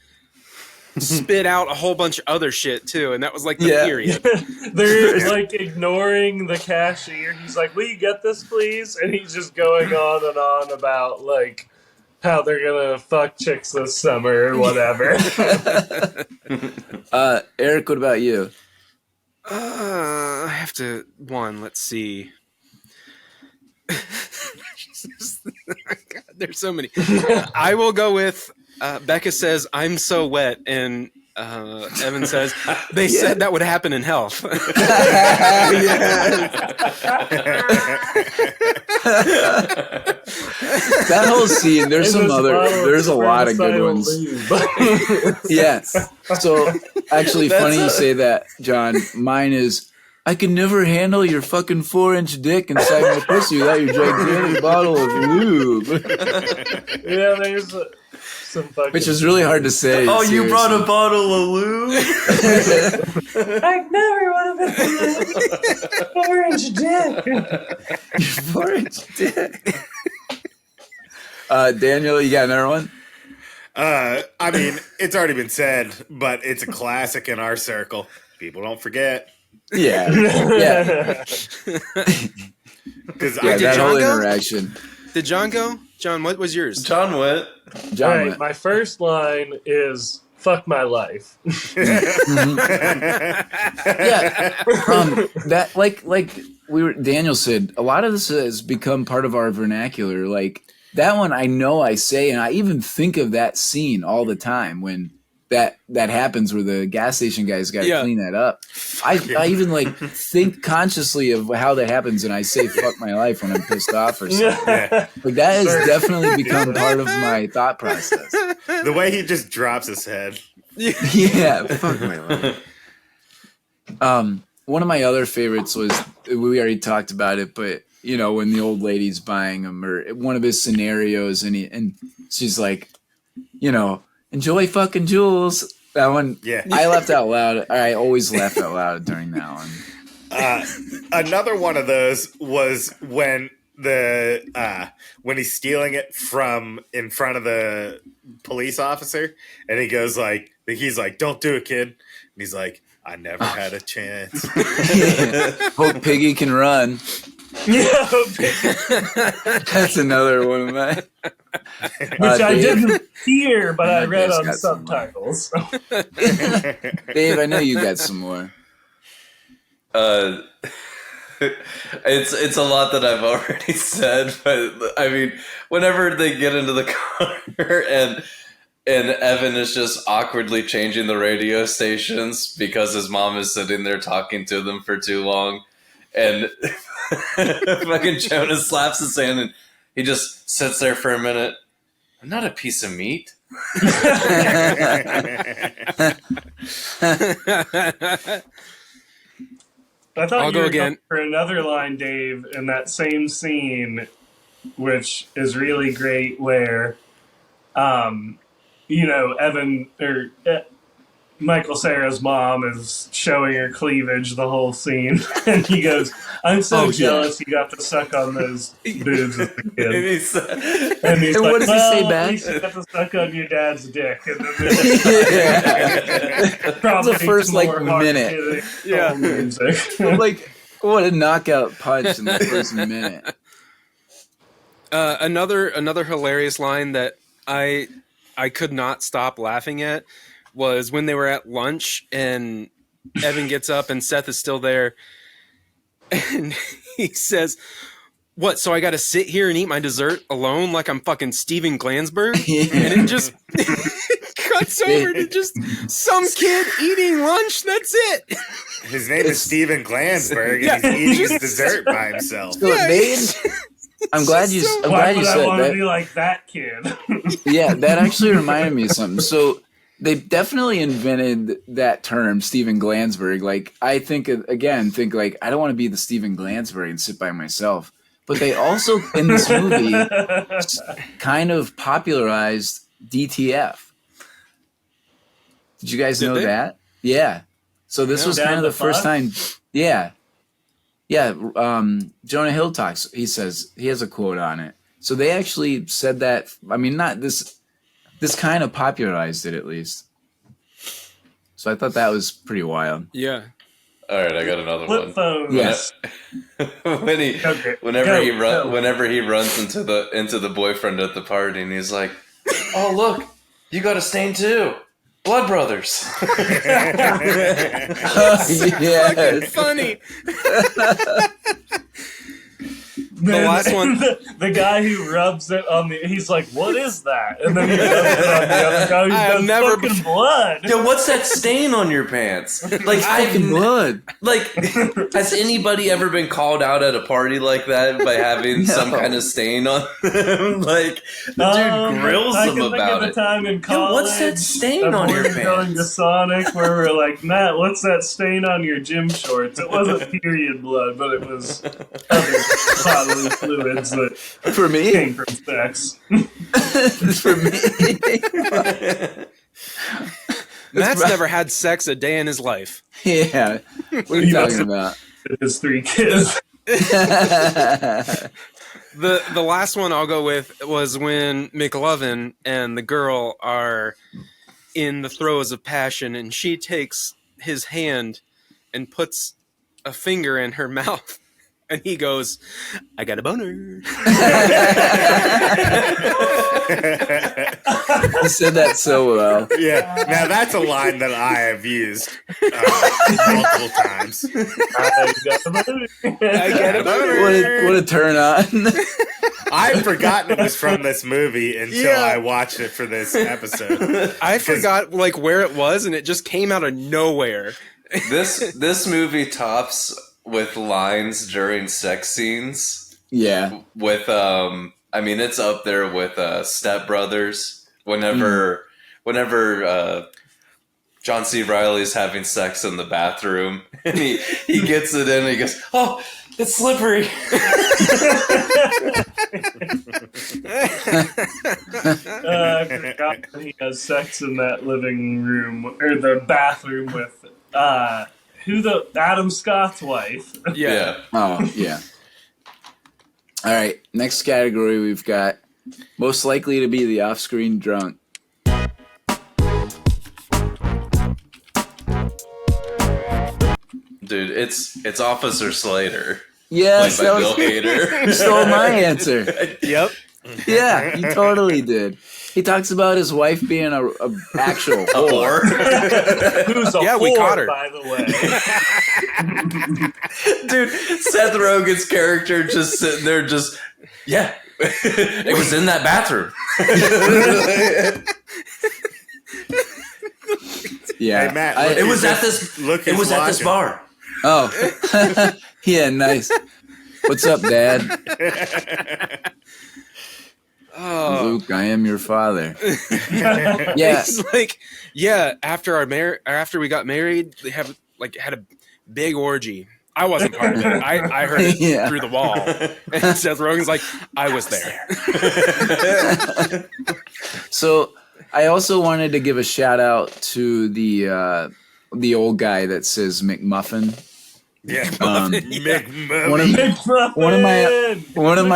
spit out a whole bunch of other shit too, and that was like the period. They're like ignoring the cashier. He's like, "Will you get this, please?" And he's just going on and on about like how they're gonna fuck chicks this summer or whatever. Eric, what about you? I have to let's see. God, there's so many. I will go with Becca says, "I'm so wet," and Evan says, "They said that would happen in health." That whole scene, there's And some this other, bottle there's a lot of good spermicidal ones. lube. Yeah. So actually, funny you say that, John. Mine is, I can never handle your fucking 4-inch dick inside my pussy without your gigantic bottle of lube. Yeah, there's some fucking. Which is really hard to say. Oh, you seriously. brought a bottle of lube? I never would have been 4-inch dick. 4-inch dick. Daniel, you got another one? I mean, it's already been said, but it's a classic in our circle. People don't forget. Yeah. Yeah. Because Yeah, Did that John whole go? interaction. Did John go? John, what was yours? John went. All John right, went. my first line is "fuck my life." Yeah, that like Daniel said, a lot of this has become part of our vernacular. Like that one, I know I say, and I even think of that scene all the time when that happens where the gas station guy's got to Yeah. clean that up. I even like think consciously of how that happens, and I say "fuck my life" when I'm pissed off or something. Yeah. Like that has definitely become part of my thought process. The way he just drops his head. Yeah, fuck my life. One of my other favorites was, we already talked about it, but you know, when the old lady's buying him, or one of his scenarios, and she's like, you know, enjoy fucking Jules. That one, Yeah. I laughed out loud. I always laugh out loud during that one. Another one of those was when when he's stealing it from in front of the police officer, and he goes like, he's like, "Don't do it, kid." And he's like, "I never had a chance." Hope Piggy can run. Yeah, That's another one of mine. which I didn't hear, but I read Dave's on got some more. subtitles. Dave, I know you got some more. It's a lot that I've already said, but I mean, whenever they get into the car and Evan is just awkwardly changing the radio stations because his mom is sitting there talking to them for too long, and fucking Jonah slaps his hand and he just sits there for a minute. I'm not a piece of meat. I thought I'll you go were again. going for another line, Dave, in that same scene, which is really great, where, you know, Evan or Michael Cera's mom is showing her cleavage the whole scene, and he goes, "I'm so Oh, jealous you got to suck on those boobs as a And kid." he's, And he's And like, what does he "Well, say at back?" least you got to suck on your dad's dick." And then Yeah. probably The first, some like, more minute. hard-hitting Yeah. soul music. Like, what a knockout punch in the first minute. Another hilarious line that I could not stop laughing at was when they were at lunch and Evan gets up and Seth is still there, and he says, "What? So I got to sit here and eat my dessert alone like I'm fucking Steven Glansberg?" Yeah. And it just cuts over to just some kid eating lunch. That's it. His name is Steven Glansberg, and he's eating his dessert by himself. So I'm glad you. I'm Why glad you would I said want to that. be like that kid? Yeah, that actually reminded me of something. So they definitely invented that term, Steven Glansberg. Like, I think like, I don't want to be the Steven Glansberg and sit by myself. But they also, in this movie, kind of popularized DTF. Did you guys Did know they? that? Yeah. So this was Down kind of the the first bus? time. Yeah. Yeah. Jonah Hill talks. He says, he has a quote on it. So they actually said that. I mean, not this. This kind of popularized it, at least. So I thought that was pretty wild. Yeah. all right, I got another Flip one. phone. Yes. Okay. Whenever he runs into the boyfriend at the party, and he's like, "Oh look, you got a stain too, blood brothers." Yes. Funny. The last one- the guy who rubs it on the, he's like, "What is that?" And then he rubs it on the other guy. I have He's never got fucking blood. Yo, what's that stain on your pants? Like, Fucking blood. like, has anybody ever been called out at a party like that by having some No. kind of stain on them? Like, the dude grills I them can about think it. of a time in Yo, college. what's that stain on your Going to pants? Sonic where we're like, "Matt, what's that stain on your gym shorts?" It wasn't period blood, but it was other bodily fluids that For me. came from sex. For me. Matt's never had sex a day in his life. Yeah. What are you talking about? His 3 kids. The last one I'll go with was when McLovin and the girl are in the throes of passion, and she takes his hand and puts a finger in her mouth And he goes, I got a boner. You said that so well. Yeah, now that's a line that I have used multiple times. I got a boner. I got a boner. What a turn on. I'd forgotten it was from this movie until I watched it for this episode. I forgot like where it was, and it just came out of nowhere. This movie tops with lines during sex scenes. Yeah. With I mean, it's up there with Step Brothers. Whenever John C. Reilly's having sex in the bathroom, and he gets it in, and he goes, "Oh, it's slippery." I forgot that he has sex in that living room or the bathroom with Adam Scott's wife. Yeah. Oh, yeah. All right. Next category we've got most likely to be the off-screen drunk. Dude, it's Officer Slater. Yes, Played by that Bill Hader. You stole my answer. Yep. Yeah, you totally did. He talks about his wife being a actual whore. Who's a Yeah, we whore, caught her. by the way. Dude, Seth Rogen's character just sitting there just, yeah, it was in that bathroom. Yeah. Hey, Matt, I- look It who's was at just- this look it who's was at this watching. bar. Oh, yeah, nice. What's up, Dad? Oh. Luke, I am your father. Yeah, It's like, yeah, after we got married, they had a big orgy. I wasn't part of it. I heard it Yeah. through the wall. And Seth Rogen's like, I was there. So I also wanted to give a shout out to the old guy that says McMuffin. Yeah. McMuffin. One of my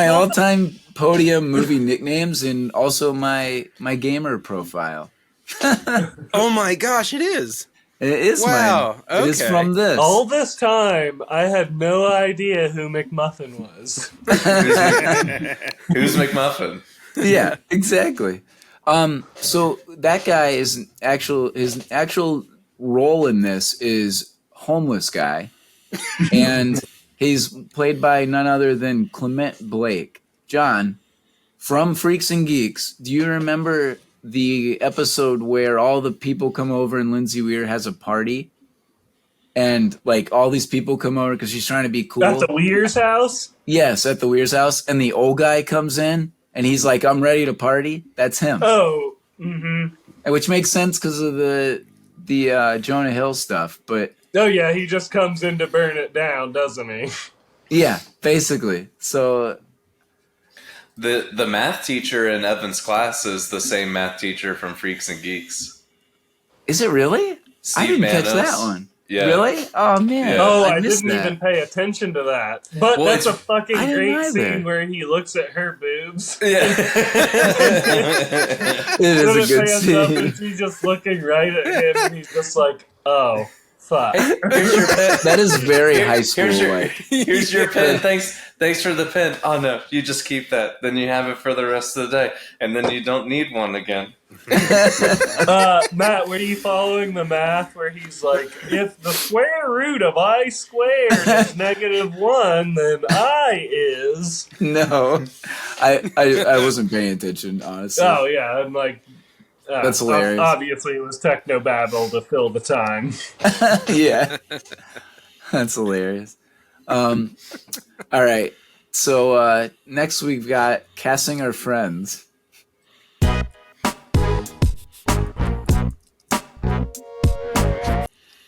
McMuffin. all-time Podium movie nicknames, and also my gamer profile. Oh my gosh, it is. It is Wow, mine. It is okay. from this. All this time, I had no idea who McMuffin was. Who's McMuffin? Yeah, exactly. So that guy is his actual role in this is homeless guy, and he's played by none other than Clement Blake. John, from Freaks and Geeks, do you remember the episode where all the people come over and Lindsay Weir has a party? And like all these people come over because she's trying to be cool. At the Weir's house? Yes, at the Weir's house. And the old guy comes in and he's like, I'm ready to party. That's him. Oh, mm-hmm. And which makes sense because of the Jonah Hill stuff. But Oh, yeah, he just comes in to burn it down, doesn't he? yeah, basically. So The math teacher in Evan's class is the same math teacher from Freaks and Geeks. is it really? I Steve didn't catch Manos. that one. Yeah. Really? Oh, man. Yeah. Oh, I missed didn't that. even pay attention to that. But Well, that's a it's- fucking I didn't great either. scene where he looks at her boobs. Yeah. It is Then a it good pans up and scene. she's just looking right at him and he's just like, oh, fuck. Here's your pen. That is very high school Here's your, like. here's your pen. Thanks for the pen. Oh no, you just keep that. Then you have it for the rest of the day, and then you don't need one again. Matt, were you following the math where he's like, if the square root of I squared is -1, then I is... No, I wasn't paying attention, honestly. Oh, yeah, I'm like... That's hilarious. Obviously, it was technobabble to fill the time. Yeah, that's hilarious. All right, so next we've got casting our friends.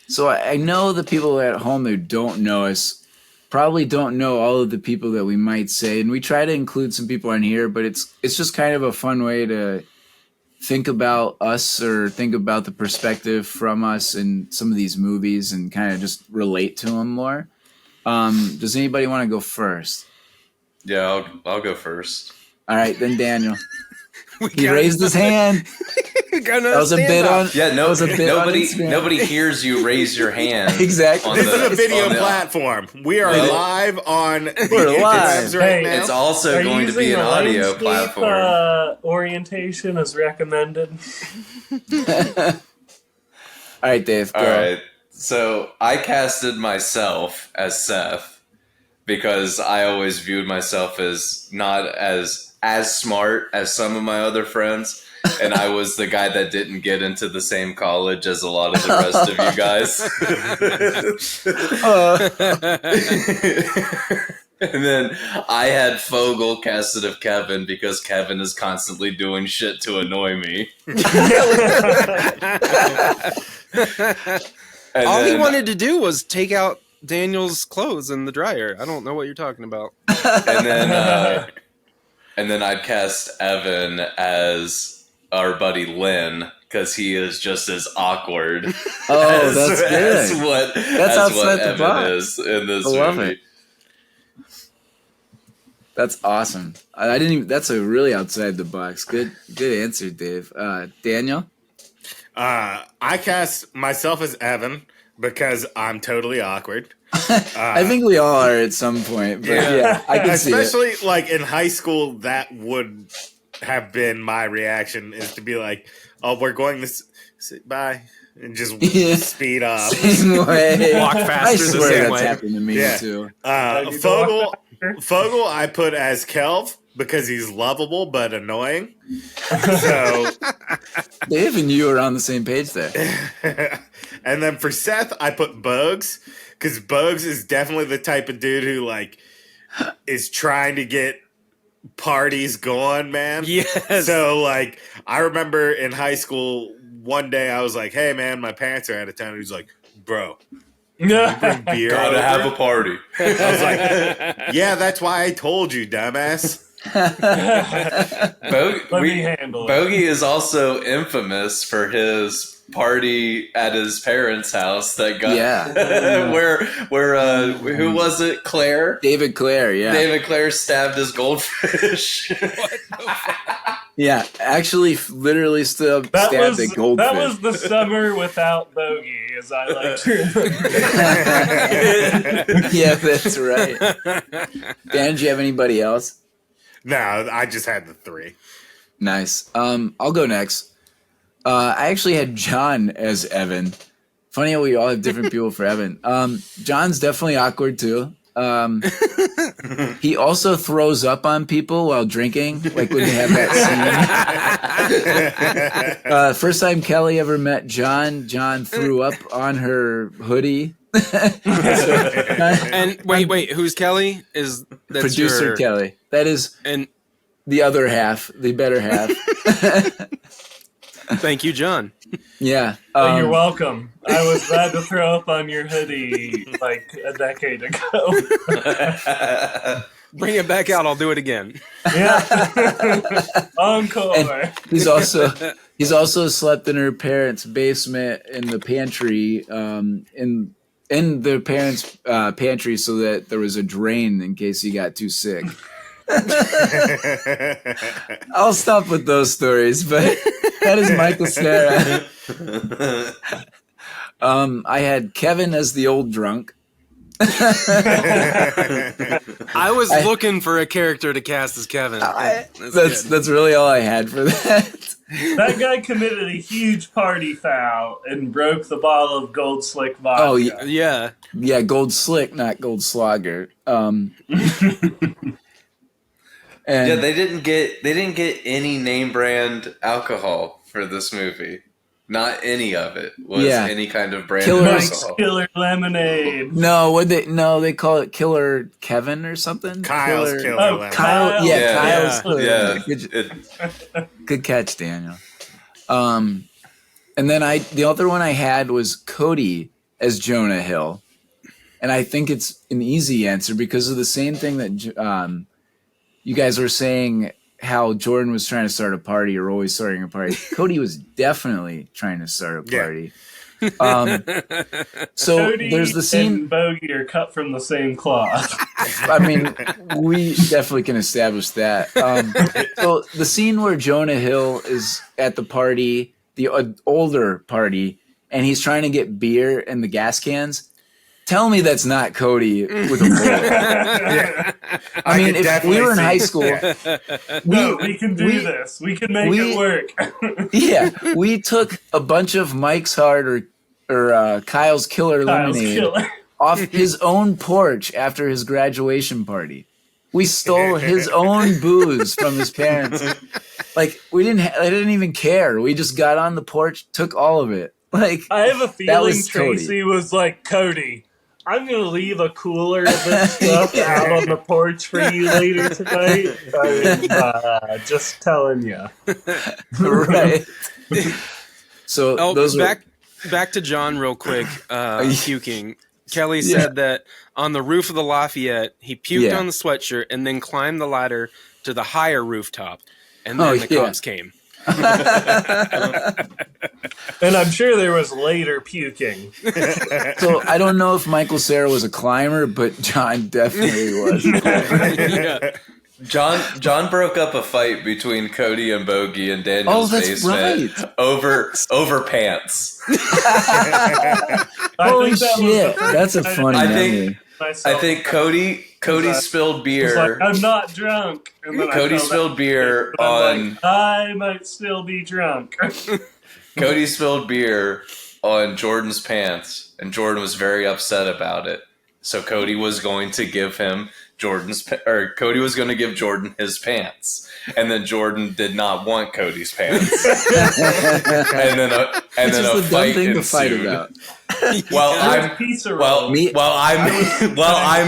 So I know the people at home who don't know us probably don't know all of the people that we might say, and we try to include some people on here, but it's just kind of a fun way to think about us or think about the perspective from us in some of these movies and kind of just relate to them more. Does anybody want to go first? Yeah, I'll go first. All right, then Daniel. We He got- raised his hand. That was a bit on. Yeah, that was a bit on Instagram. nobody hears you raise your hand. Exactly. This is a video platform. We are live on. We're live right now. It's also Are going you to be using an the audio landscape, platform. Orientation as recommended. All right, Dave. Go. All right. So I casted myself as Seth because I always viewed myself as not as smart as some of my other friends. And I was the guy that didn't get into the same college as a lot of the rest of you guys. And then I had Fogel casted of Kevin because Kevin is constantly doing shit to annoy me. And All he then- wanted to do was take out Daniel's clothes in the dryer. I don't know what you're talking about. And then I'd cast Evan as our buddy Lynn because he is just as awkward. Oh, that's good. That's outside the Evan box. is in this I love movie. it. That's awesome. I didn't even. That's a really outside the box. Good answer, Dave. Daniel. I cast myself as Evan because I'm totally awkward. I think we all are at some point, but yeah, I can see it. Especially like in high school, that would have been my reaction is to be like, "Oh, we're going to say bye," and just speed up. Same way. Walk I faster the swear same that's way. happened to me Yeah. too. Fogel, I put as Kelv because he's lovable but annoying. So, Dave and you are on the same page there. and then for Seth, I put Bugs because Bugs is definitely the type of dude who like is trying to get parties going, man. Yes. So like, I remember in high school, one day I was like, "Hey, man, my parents are out of town." And he's like, "Bro, bring beer Gotta over?" have a party. I was like, "Yeah, that's why I told you, dumbass." Let me handle it. Bogey is also infamous for his party at his parents' house that got where who was it? Claire? David Clare, yeah. David Clare stabbed his goldfish. Yeah, actually literally stabbed a goldfish. That was the summer without Bogey, as I like to remember. Yeah, that's right. Dan, do you have anybody else? No, I just had the three. Nice. I'll go next. I actually had John as Evan. Funny how we all have different people for Evan. John's definitely awkward too. He also throws up on people while drinking, like when they have that scene. First time Kelly ever met John threw up on her hoodie. And wait, who's Kelly? That's Producer Kelly. That is And the other half, the better half. thank you, John. Yeah. Oh, you're welcome. I was glad to throw up on your hoodie like a decade ago. Bring it back out. I'll do it again. Yeah. Encore. And he's also slept in her parents' basement in the pantry, in their parents' pantry, so that there was a drain in case he got too sick. I'll stop with those stories, but that is Michael Cera. I had Kevin as the old drunk. I was looking for a character to cast as Kevin. That's really all I had for that. That guy committed a huge party foul and broke the bottle of Gold Slick vodka. Oh Yeah. yeah, Gold Slick, not Gold Slogger. And Yeah, they didn't get any name brand alcohol for this movie. Not any of it was any kind of brand Killer- alcohol. Killer lemonade. they call it Killer Kevin or something. Kyle's killer. Oh, Lemon. Kyle. Yeah, Kyle's Yeah. Killer. Good catch, Daniel. And then the other one I had was Cody as Jonah Hill, and I think it's an easy answer because of the same thing that you guys were saying. How Jordan was trying to start a party or always starting a party. Cody was definitely trying to start a party. So Cody there's the scene. and Bogey are cut from the same cloth. I mean, we definitely can establish that. So the scene where Jonah Hill is at the party the older party, and he's trying to get beer in the gas cans. Tell me that's not Cody with a bullet. I mean, if we were in high school, we can do this. We can make it work. Yeah, we took a bunch of Mike's Hard or Kyle's Killer Lemonade off his own porch after his graduation party. We stole his own booze from his parents. Like I didn't even care. We just got on the porch, took all of it. Like I have a feeling Tracy was like, Cody, I'm gonna leave a cooler of this stuff out on the porch for you later tonight. I'm just telling you. Right. So back to John real quick. Puking. Kelly said that on the roof of the Lafayette, he puked on the sweatshirt and then climbed the ladder to the higher rooftop, and then the cops came. And I'm sure there was later puking. So I don't know if Michael Cera was a climber, but John definitely was. Yeah. John broke up a fight between Cody and Bogey in Daniel's basement over pants. Holy shit, that's a funny memory. I think Cody spilled beer. Like, I'm not drunk. And then Cody spilled beer on. Like, I might still be drunk. Cody spilled beer on Jordan's pants, and Jordan was very upset about it. So Cody was going to give him Cody was going to give Jordan his pants, and then Jordan did not want Cody's pants. and then a fight ensued. While I'm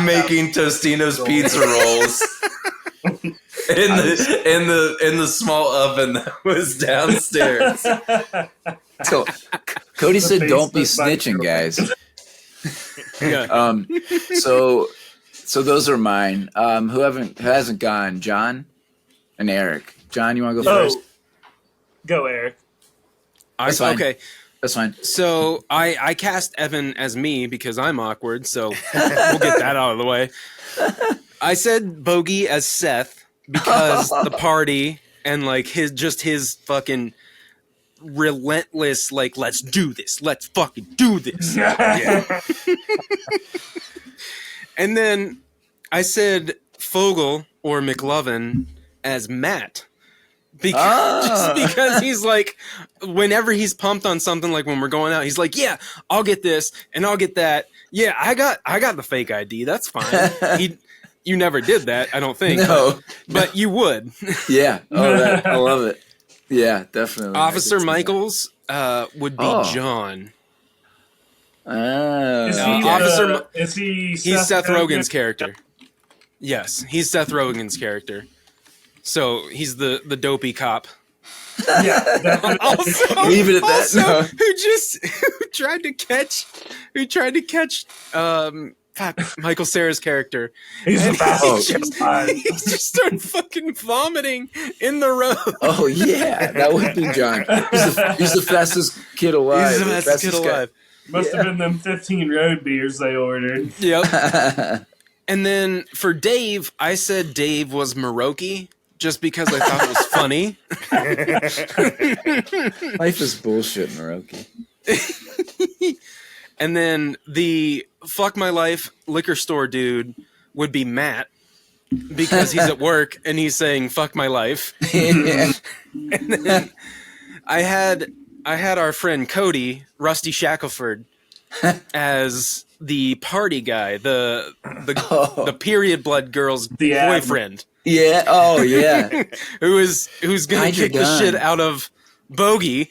making Tostino's pizza rolls in the small oven that was downstairs. So Cody said, "Don't be snitching, guys." So those are mine. Who hasn't gone? John and Eric. John, you want to go first? Go, Eric. That's fine. Okay. That's fine. So I cast Evan as me because I'm awkward, so we'll get that out of the way. I said Bogey as Seth because the party and like his fucking relentless, like, let's do this. Let's fucking do this. Yeah. And then I said Fogel or McLovin as Matt. Just because he's like, whenever he's pumped on something, like when we're going out, he's like, yeah, I'll get this and I'll get that. Yeah, I got the fake ID. That's fine. You never did that, I don't think. No. But you would. Yeah. Oh, I love it. Yeah, definitely. Officer Michaels would be John. Is he he's Seth Rogen's character. Yes, he's Seth Rogen's character. So he's the dopey cop. Yeah. Also, leave it at that. No. who tried to catch Michael Cera's character. He's the best. He just started fucking vomiting in the road. Oh yeah, that would be John. He's the fastest kid alive. He's the fastest kid alive. Must have been them 15 road beers they ordered. Yep. And then for Dave, I said Dave was Maroki just because I thought it was funny. Life is bullshit, Maroki. And then the fuck my life liquor store dude would be Matt because he's at work and he's saying fuck my life. Yeah. And then I had our friend Cody, Rusty Shackelford, as the party guy, the period blood girl's boyfriend. Yeah. Oh yeah. who's gonna kick the shit out of Bogey.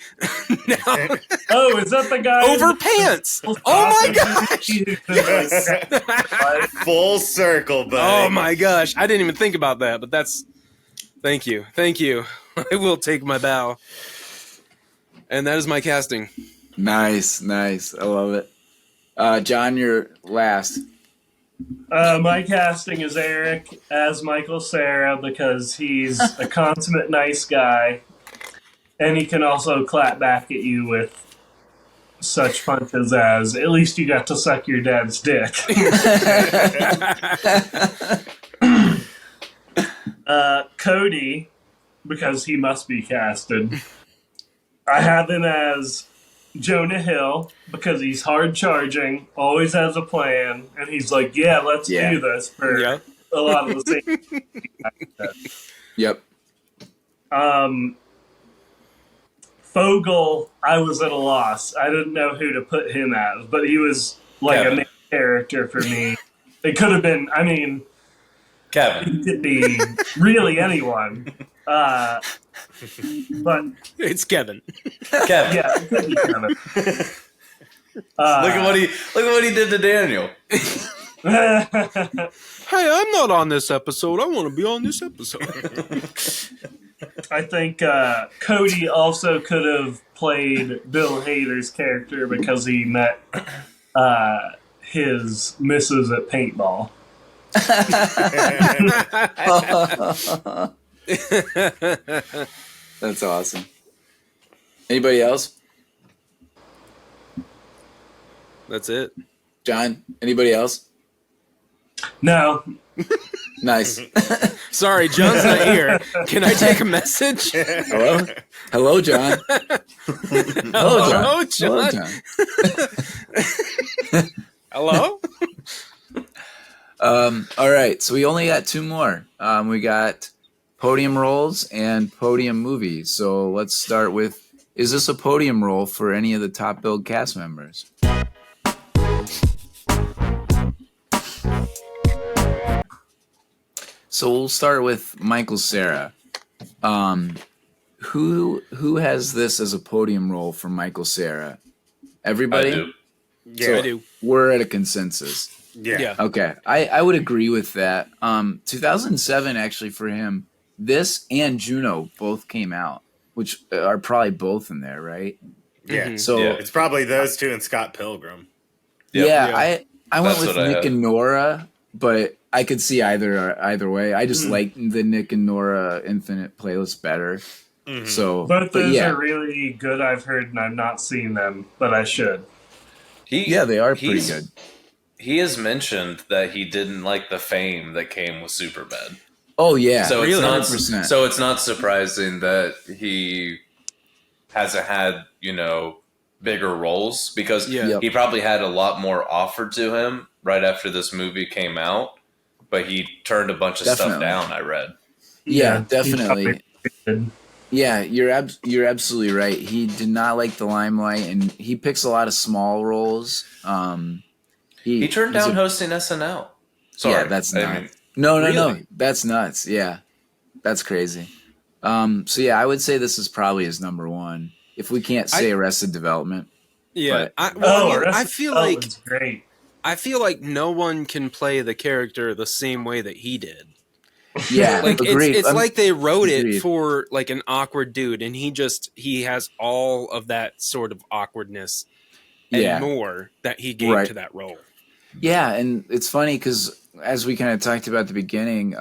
Now, oh, is that the guy over pants? Oh my gosh! Full circle, buddy. Oh my gosh! I didn't even think about that, but that's. Thank you. I will take my bow. And that is my casting. Nice. I love it. John, you're last. My casting is Eric as Michael Cera because he's a consummate nice guy. And he can also clap back at you with such punches as, at least you got to suck your dad's dick. Cody, because he must be casted. I have him as Jonah Hill because he's hard charging, always has a plan, and he's like, "Yeah, let's do this." For Yeah. a lot of the same. Yep. Fogel, I was at a loss. I didn't know who to put him as, but he was like Kevin. a main character for me. It could have been. I mean, Kevin. it could be really anyone. But It's Kevin. Kevin. yeah, it could be Kevin. Look at what he did to Daniel. Hey, I'm not on this episode. I want to be on this episode. I think Cody also could have played Bill Hader's character because he met his missus at paintball. That's awesome. Anybody else? That's it. John? Anybody else? No, Nice. Sorry, John's not here. Can I take a message? Hello? Hello, John. Hello, John. Hello? All right, so we only got two more. We got podium roles and podium movies. So let's start with, is this a podium role for any of the top billed cast members? So we'll start with Michael Cera. Who has this as a podium role for Michael Cera? Everybody? I do. Yeah. I do. We're at a consensus. Yeah. Okay, I would agree with that. 2007 actually for him, this and Juno both came out, which are probably both in there, right? Yeah. So Yeah. It's probably those two and Scott Pilgrim. Yep. yeah, I went That's with what I Nick had. and Nora, but I could see either way. I just like the Nick and Nora Infinite playlist better. So, both but those yeah, are really good. I've heard and I've not seen them, but I should. yeah, they are pretty he's- good. He has mentioned that he didn't like the fame that came with Superbad. Oh yeah, So Really? it's not 100%. so it's not surprising that he hasn't had, bigger roles because Yeah. Yep. he probably had a lot more offered to him right after this movie came out, but he turned a bunch of stuff Definitely. down, I read. Yeah, he definitely. probably did. Yeah, you're absolutely right. He did not like the limelight, and he picks a lot of small roles. He turned he's down a- hosting SNL. Sorry. Yeah, that's I nuts. mean, No, Really? that's nuts. Yeah, that's crazy. So yeah, I would say this is probably his number one. If we can't say Arrested Development, Yeah. But- I Arrested feel like Development's great. no one can play the character the same way that he did. yeah, Like agreed. it's like they wrote agreed. it for like an awkward dude, and he has all of that sort of awkwardness and yeah, more that he gave Right. to that role. yeah, and it's funny because as we kind of talked about at the beginning,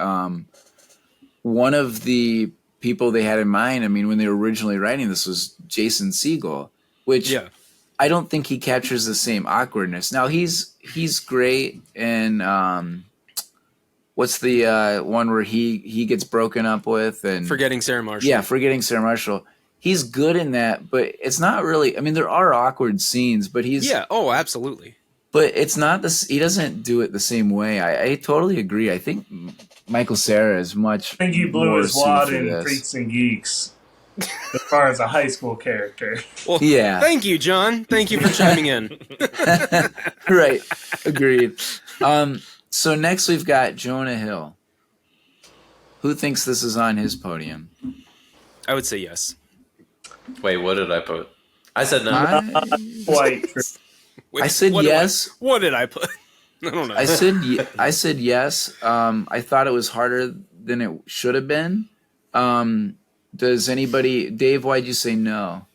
one of the people they had in mind, I mean, when they were originally writing this, was Jason Segel, which Yeah. I don't think he captures the same awkwardness. Now he's great in what's the one where he gets broken up with and Forgetting Sarah Marshall. yeah, Forgetting Sarah Marshall. He's good in that, but it's not really. I mean, there are awkward scenes, but he's Yeah. Oh, absolutely. but it's not this. He doesn't do it the same way. I totally agree. I think Michael Cera is much. I think he blew more his suited wad for in this. Freaks and Geeks as far as a high school character. Well, Yeah. Thank you, John. Thank you for chiming in. Right. Agreed. So next we've got Jonah Hill. Who thinks this is on his podium? I would say yes. wait, what did I put? I said no. Quite true. I said What do yes. What did I put? I don't know. I said yes. I thought it was harder than it should have been. Does anybody, Dave? Why'd you say no?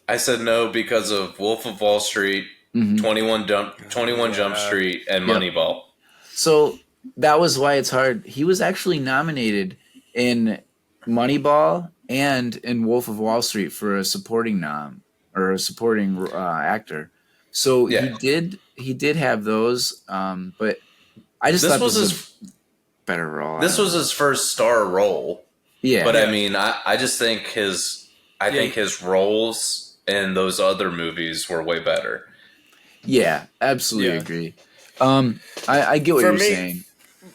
I said no because of Wolf of Wall Street, Mhm. 21 Jump Street, and Yep. Moneyball. So that was why it's hard. He was actually nominated in Moneyball and in Wolf of Wall Street for a supporting or a supporting actor. So Yeah. he did have those, but I just This thought was this was his a better role. this was his first star role, yeah, but I mean, I just think I think his roles in those other movies were way better. Yeah, absolutely agree. I get what For you're me- saying.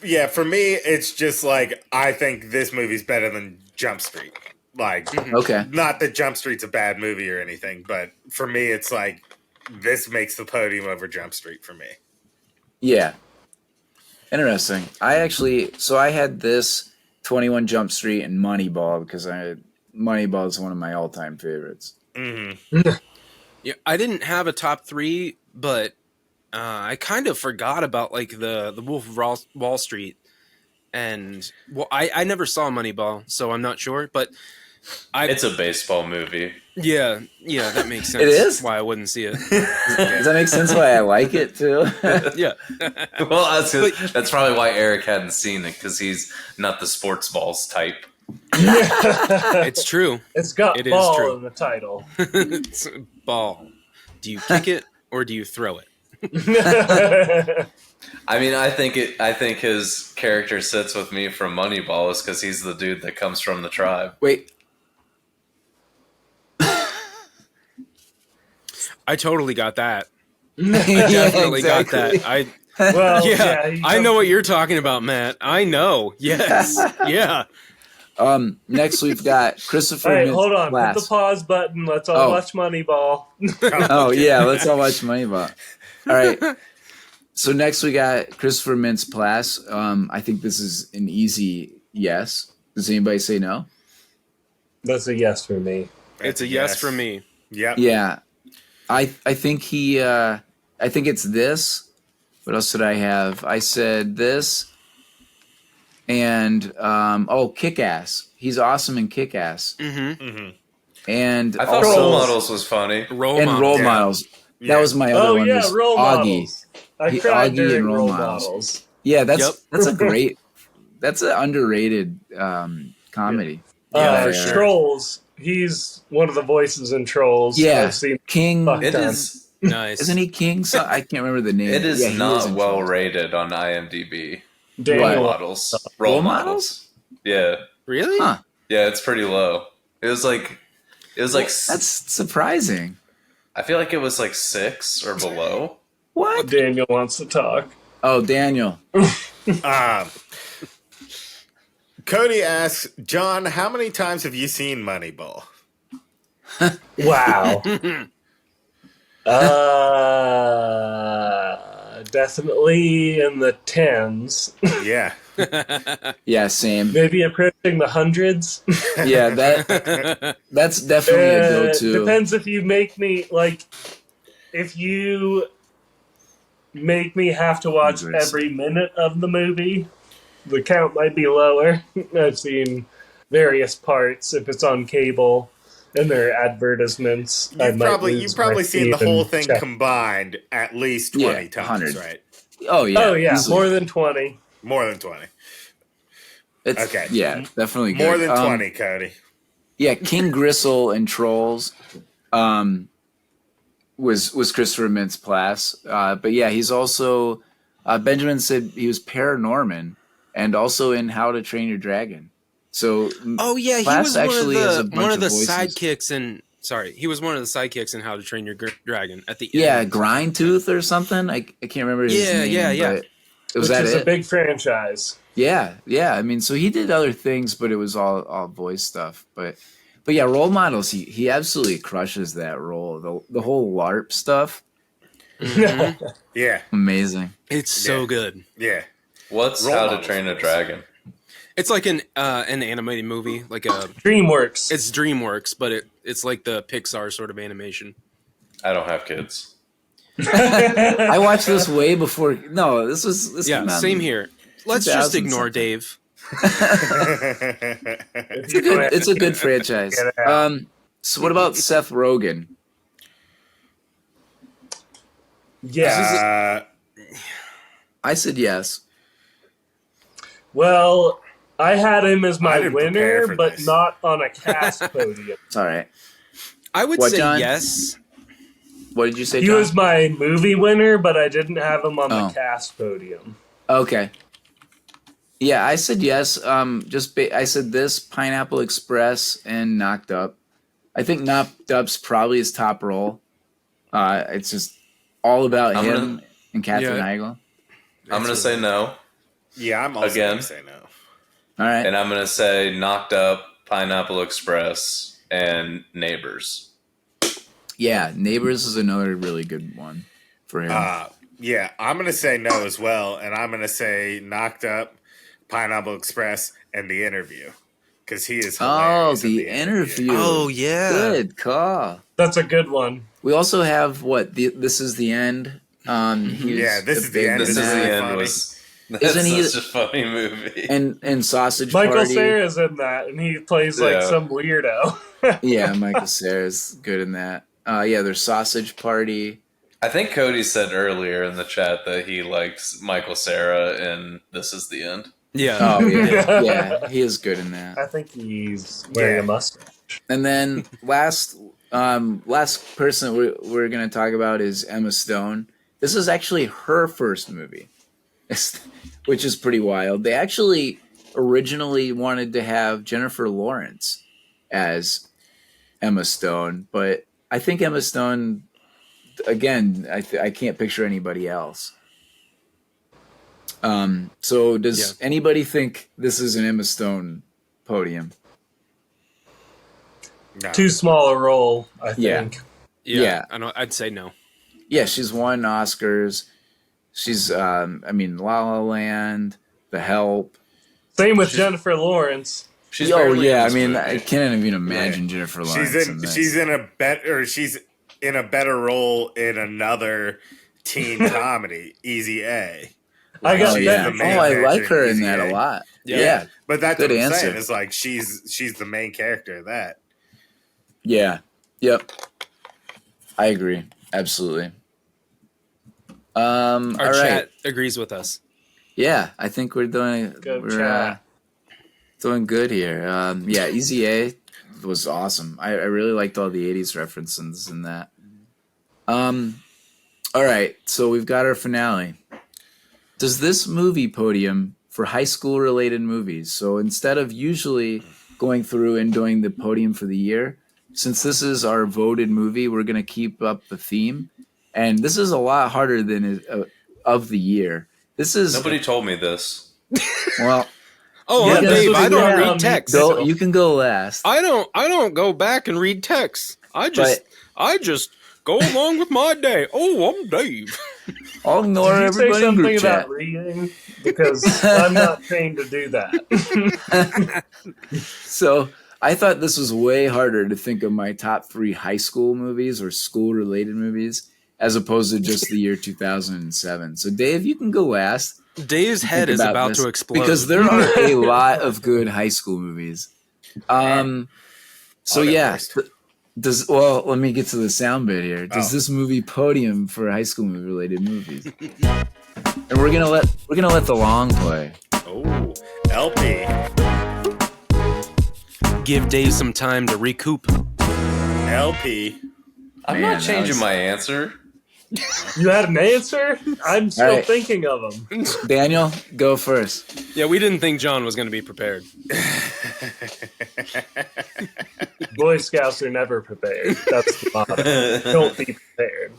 Yeah, for me, it's just like I think this movie's better than Jump Street. Like, Okay. not that Jump Street's a bad movie or anything, but for me, it's like this makes the Podium over Jump Street for me. Yeah. Interesting. I had this 21 Jump Street and Moneyball because Moneyball is one of my all-time favorites. Mm-hmm. Yeah, I didn't have a top 3, but I kind of forgot about like the Wolf of Wall Street, and I never saw Moneyball, so I'm not sure. But It's a baseball movie. yeah, that makes sense. It is? Why I wouldn't see it. Does that make sense why I like it too? Yeah, Well, that's probably why Eric hadn't seen it, because he's not the sports balls type. it's true. It's got It is ball true. in the title. It's a ball. Do you kick it or do you throw it? I mean, I think his character sits with me from Moneyball is because he's the dude that comes from the tribe. Wait. I totally got that. Yeah, Definitely exactly. got that. Well, Yeah, I know what you're talking about, Matt. I know. Yes. Yeah. Next we've got Christopher All right, hold on. Mintz-Plasse. Put the pause button. Let's all Oh. watch Moneyball. Oh yeah, let's all watch Moneyball. All right. So next we got Christopher Mintz-Plasse. I think this is an easy yes. Does anybody say no? That's a yes for me. It's a yes from me. Yep. Yeah. I think I think it's this. What else did I have? I said this. And Kick-Ass. He's awesome in Kick-Ass. Mm-hmm. Mm-hmm. And I thought also Role Models was funny. Role and model. Role Yeah. Models. Yeah. That was my other Oh one. yeah, was role Augie. models. I He- cried Augie during and role Role Models. models. Yeah, that's Yep. that's a great. That's an underrated comedy. Yeah, for sure. Trolls. He's one of the voices in Trolls. Yeah, I've seen. King. Fuck. It Done. is. Nice. Isn't he King? So, I can't remember the name. It is Yeah, he not in well Trolls. rated on IMDb. Role Daniel. Models. Role Models? Yeah. Really? Huh. Yeah, it's pretty low. It was like That's surprising. I feel like it was like 6 or below. What? Daniel wants to talk. Oh, Daniel. Cody asks, John, how many times have you seen Moneyball? Wow. Definitely in the tens. Yeah. Yeah, same. Maybe approaching the hundreds. Yeah, that's definitely a go-to. Depends if you make me if you make me have to watch Hundreds. every minute of the movie, the count might be lower. I've seen various parts if it's on cable and there are advertisements. You've probably seen the whole thing check. combined at least 20 Yeah, times, 100. right? Oh yeah. Oh yeah, easily. more than 20. More than 20. It's, Okay. Yeah, definitely good. More than 20, Cody. Yeah, King Gristle and Trolls was Christopher Mintz-Plasse. But yeah, he's also Benjamin said he was Paranorman and also in How to Train Your Dragon. So Oh yeah, he Plasse was actually has a one bunch of the of voices. sidekicks in. Sorry, he was one of the sidekicks in How to Train Your Dragon at the Yeah, end. Grindtooth or something. I can't remember his name. Yeah. But was Which that is it? a big franchise. Yeah. I mean, so he did other things, but it was all voice stuff. But yeah, Role Models. He absolutely crushes that role. The whole LARP stuff, Mhm. Yeah. amazing. It's so Yeah. good. Yeah. What's Role How to Models. Train a Dragon? It's like an animated movie, like a. DreamWorks. It's DreamWorks, but it's like the Pixar sort of animation. I don't have kids. I watched this way before. No, this Yeah, came out same in- here. Let's just 2000 ignore something. Dave. It's a good franchise. Get it out. So what about Seth Rogen? Yes. I said yes. Well, I had him as I my didn't prepare winner, for but this. not on a cast podium. It's all right. I would What, say John? yes. What did you say, He John? was my movie winner, but I didn't have him on Oh. the cast podium. Okay. Yeah, I said yes. I said this, Pineapple Express, and Knocked Up. I think Knocked Up's probably his top role. It's just all about I'm him gonna- and Katherine Yeah. Heigl. I'm going to say no. Yeah, I'm also Again. going to say no. All right. And I'm going to say Knocked Up, Pineapple Express, and Neighbors. Yeah, Neighbors is another really good one for him. Yeah, I'm going to say no as well. And I'm going to say Knocked Up, Pineapple Express, and The Interview. Because he is hilarious. The Interview. Oh, yeah. Good call. That's a good one. We also have This Is the End. Yeah, This Is the End. This is It's the really end funny. That's Isn't he- such a funny movie. and Sausage Michael Party. Cera's in that, and he plays like Yeah. some weirdo. Yeah, Michael Cera's good in that. Yeah, there's Sausage Party. I think Cody said earlier in the chat that he likes Michael Cera in This Is the End. Yeah. Oh yeah, yeah, he is good in that. I think he's wearing a mustache. And then last person we're gonna talk about is Emma Stone. This is actually her first movie, which is pretty wild. They actually originally wanted to have Jennifer Lawrence as Emma Stone, but I think Emma Stone, again, I can't picture anybody else. So does anybody think this is an Emma Stone podium? No. Too small a role, I Yeah. think. Yeah. I'd say no. Yeah, she's won Oscars. She's, La La Land, The Help. Same with Jennifer Lawrence. She's Oh barely in yeah, this movie. I can't even imagine Jennifer Lawrence. She's in a better role in another teen comedy, Easy A. I got Oh that. yeah. the main Oh, I character like her in Easy that A. a lot. Yeah. Yeah. But that's Good what I'm answer. saying. It's like she's the main character of that. Yeah. Yep. I agree. Absolutely. Our all right. chat agrees with us. Yeah, I think we're doing chat. doing good here. Yeah, Easy A was awesome. I really liked all the 80s references in that. All right, so we've got our finale. Does this movie podium for high school related movies? So instead of usually going through and doing the podium for the year, since this is our voted movie, we're going to keep up the theme. And this is a lot harder than of the year. This is Nobody told me this. well. Oh, Yeah, I'm that's Dave. what I we don't got. read text. Go, you can go last. I don't go back and read text. I just go along with my day. Oh, I'm Dave. I'll ignore Did you say everybody in something group chat. about reading? Because I'm not trained to do that. So I thought this was way harder to think of my top 3 high school movies or school related movies as opposed to just the year 2007. So Dave, you can go last. Dave's head is about this, to explode. because there are a lot of good high school movies. So yeah, let me get to the sound bit here. Does this movie podium for high school movie related movies? And we're gonna let the long play. Oh, LP. Give Dave some time to recoup. LP. I'm Man, not changing that was- my answer. You had an answer? I'm still All right. thinking of them. Daniel, go first. Yeah, we didn't think John was going to be prepared. Boy Scouts are never prepared. That's the motto. Don't be prepared.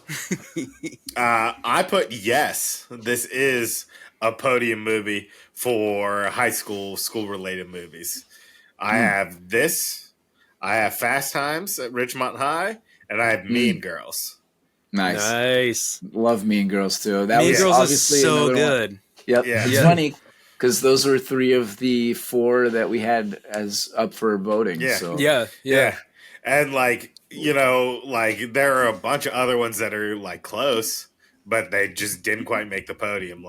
I put yes. This is a podium movie for high school related movies. I have this. I have Fast Times at Ridgemont High, and I have Mean Girls. Nice. Nice. Love Mean Girls too. That Mean was Girls is obviously so another one. good. Yep. Yeah. It's Yeah. funny because those were 3 of the 4 that we had as up for voting. Yeah. So Yeah. And there are a bunch of other ones that are close, but they just didn't quite make the podium.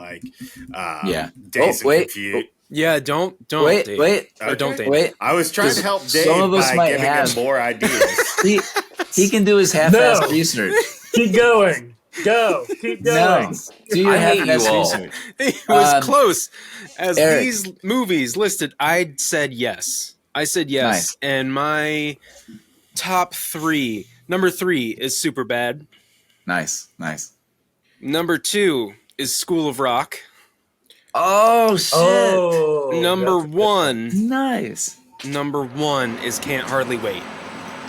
Yeah. Days Oh, wait. Confused. Yeah, don't Wait, Dave. wait, Or don't Dave. wait. I was trying to help Dave Some of us by might giving have- him more ideas. He can do his half-assed No. research. Keep going. Go. Keep going. No. Do your I hate half-assed you all. research. It was close. As Eric. these movies listed, I said yes. Nice. And my top 3, number 3 is Superbad. Nice. Number 2 is School of Rock. Oh shit! Oh. Number that's a good 1 Nice. is Can't Hardly Wait.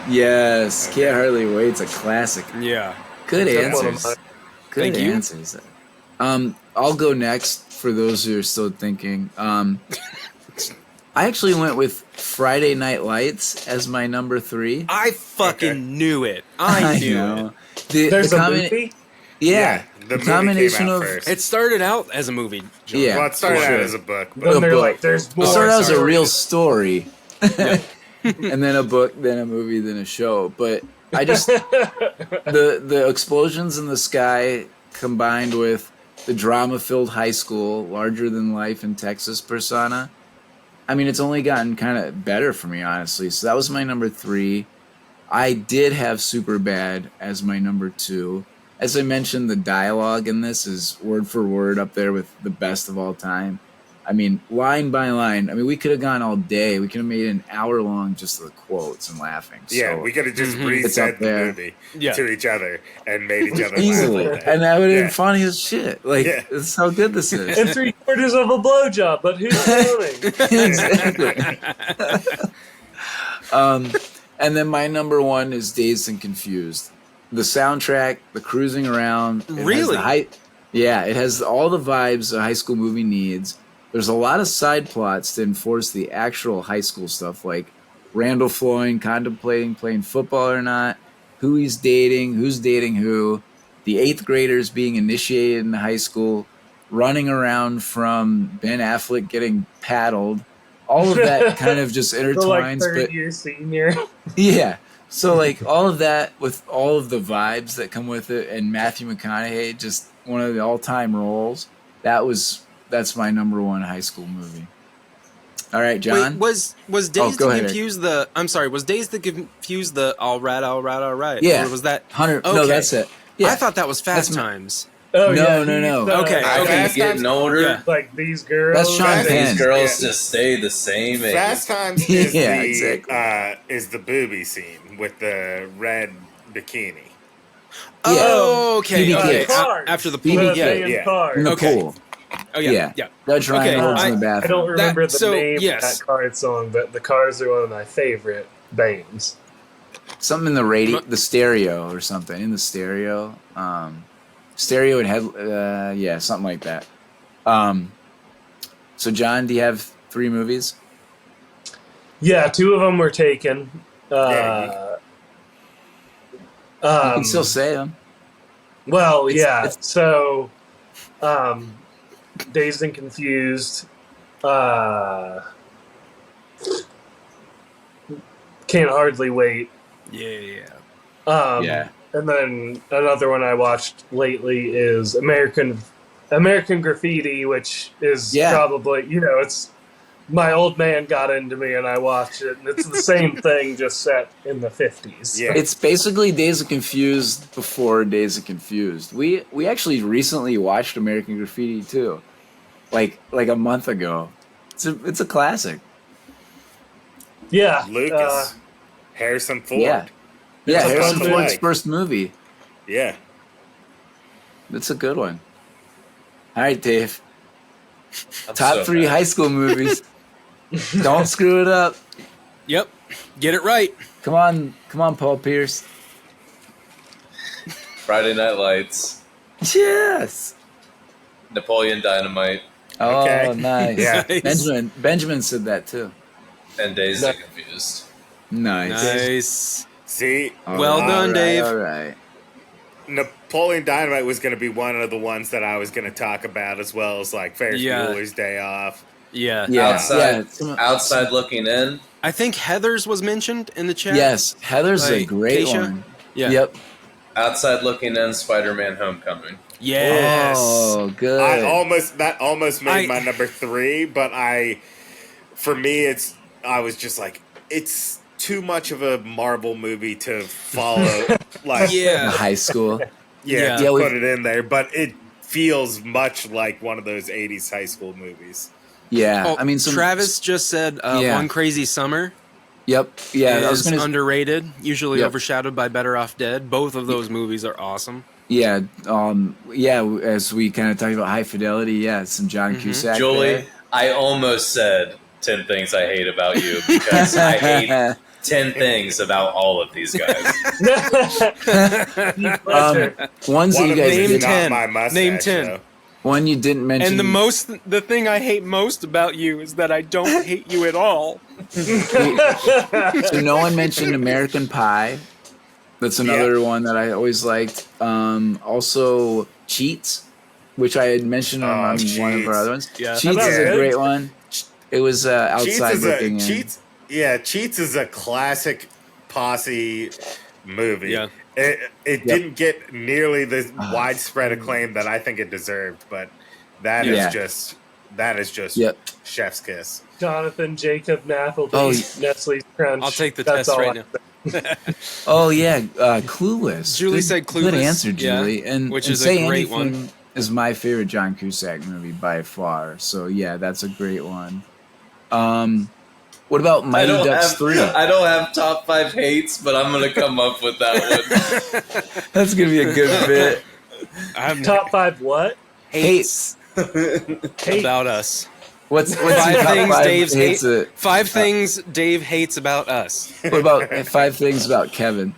Yes, Can't Hardly Wait's a classic. Yeah. Good That's one of answers. mine. Good Thank you. answers. I'll go next for those who are still thinking. I actually went with Friday Night Lights as my number 3. I fucking knew it. I knew know. it. There's a movie? Yeah, the movie combination came out of first. It started out as a movie. John. Yeah. Well, it started for out sure. as a book. Then A they're book. like, there's It more. started out as a stories. real story, and then a book, then a movie, then a show. But I just the explosions in the sky combined with the drama-filled high school, larger than life in Texas persona. I mean, it's only gotten kind of better for me, honestly. So that was my number 3. I did have Superbad as my number 2. As I mentioned, the dialogue in this is word for word up there with the best of all time. I mean, line by line. I mean, we could have gone all day. We could have made an hour long just of the quotes and laughing. Yeah, So, we could have just It's reset up the there. movie Yeah. to each other and made each other easily, laugh. and that would have Yeah. been funny as shit. Like, Yeah. that's how good this is. And 3/4 of a blowjob, but who's counting? Exactly. And then my number 1 is Dazed and Confused. The soundtrack, the cruising around. It has Really? it has all the vibes a high school movie needs. There's a lot of side plots to enforce the actual high school stuff, like Randall Floyd contemplating playing football or not, who he's dating, who's dating who, the 8th graders being initiated in high school, running around from Ben Affleck getting paddled. All of that kind of just The like intertwines, but third-year senior. yeah. So like all of that with all of the vibes that come with it, and Matthew McConaughey, just one of the all-time roles. That's my number 1 high school movie. All right, John. Wait, was Dazed go and ahead. Confused the? I'm sorry. Was Dazed and Confused the? All right. Yeah. Or was that? 100. No, Okay. that's it. Yeah. I thought that was Fast That's my- Times. Oh, No, yeah, no. he's, Okay. I Okay. think getting older, Yeah. Like these girls. That's Sean and- Penn. these girls just stay the same age. Fast Times is Yeah, the exactly. is the booby scene with the red bikini. Oh, okay. BB Okay. Kids. Cars. After the BB pool. The Yeah. day in yeah. cars. in the Okay. pool. Oh yeah. Yeah. Dutch Ryan Okay, Reynolds in the I bathroom. don't remember the so, name yes. of that card song, but the Cars are one of my favorite bands. Something in the radio, the stereo or something in the stereo. Stereo and head, yeah, something like that. So John, do you have 3 movies? Yeah, 2 of them were taken. Yeah, You can still say them. Well, It's- yeah. it's- So, Dazed and Confused. Can't Hardly Wait. Yeah. Yeah. And then another one I watched lately is American Graffiti, which is Yeah. probably, it's my old man got into me and I watched it, and it's the same thing just set in the 50s. Yeah. It's basically Days of Confused before Days of Confused. We actually recently watched American Graffiti too, like a month ago. It's a classic. Yeah. Lucas, Harrison Ford. Yeah, It's a Harrison fun Ford's flick. first movie. Yeah. That's a good one. All right, Dave. I'm Top so 3 bad. high school movies. Don't screw it up. Yep. Get it right. Come on, Paul Pierce. Friday Night Lights, Yes. Napoleon Dynamite, Oh, Okay. nice. Yeah. Nice. Benjamin said that too. and Dazed and Confused. Nice. Nice. See, Well done, All right, Dave. All right. Napoleon Dynamite was going to be one of the ones that I was going to talk about, as well as like Ferris Yeah. Bueller's Day Off. Yeah. Yeah. Outside, yeah. outside looking in. I think Heather's was mentioned in the chat. Yes, Heather's a Like, great Keisha? one. Yeah. Yep. Outside looking in. Spider-Man: Homecoming. Yes. Oh, good. That almost made I- my number 3, but for me, I was just like, it's too much of a Marvel movie to follow. Like, Yeah. High school. Yeah. to Yeah, we- put it in there, but it feels much like one of those 80s high school movies. Yeah. Oh, I mean, Travis just said Yeah. One Crazy Summer Yep. Yeah. I was is gonna. underrated, usually Yep. overshadowed by Better Off Dead. Both of those movies are awesome. Yeah. Yeah. As we kind of talked about High Fidelity. Yeah. Some John Cusack. Julie, there. I almost said 10 things I hate about you because I hate 10 things about all of these guys. Ones that you guys Name did, 10. My mustache, Name 10. though. one you didn't mention. And the thing I hate most about you is that I don't hate you at all. So no one mentioned American Pie. That's another one that I always liked. Also, Cheats, which I had mentioned on one of Cheats. our other ones. Yeah. Cheats is a great one. It was outside looking in. Cheats is a classic posse movie. Yeah. It didn't get nearly the widespread acclaim that I think it deserved, but that is just chef's kiss. Jonathan Jacob Applebee's Nestle's Crunch. I'll take the That's test all right I now. Oh yeah, Clueless. Julie said Clueless. Good answer, Julie. Yeah, which and is Say a great Anything one. Is my favorite John Cusack movie by far. So yeah, that's a great one. What about Mighty Ducks 3? I don't have top 5 hates, but I'm going to come up with that one. That's gonna be a good bit. Top 5 what? Hates. About us. What's 5 your top things 5 Dave's hates hate. it? 5 things Dave hates about us. What about 5 things about Kevin?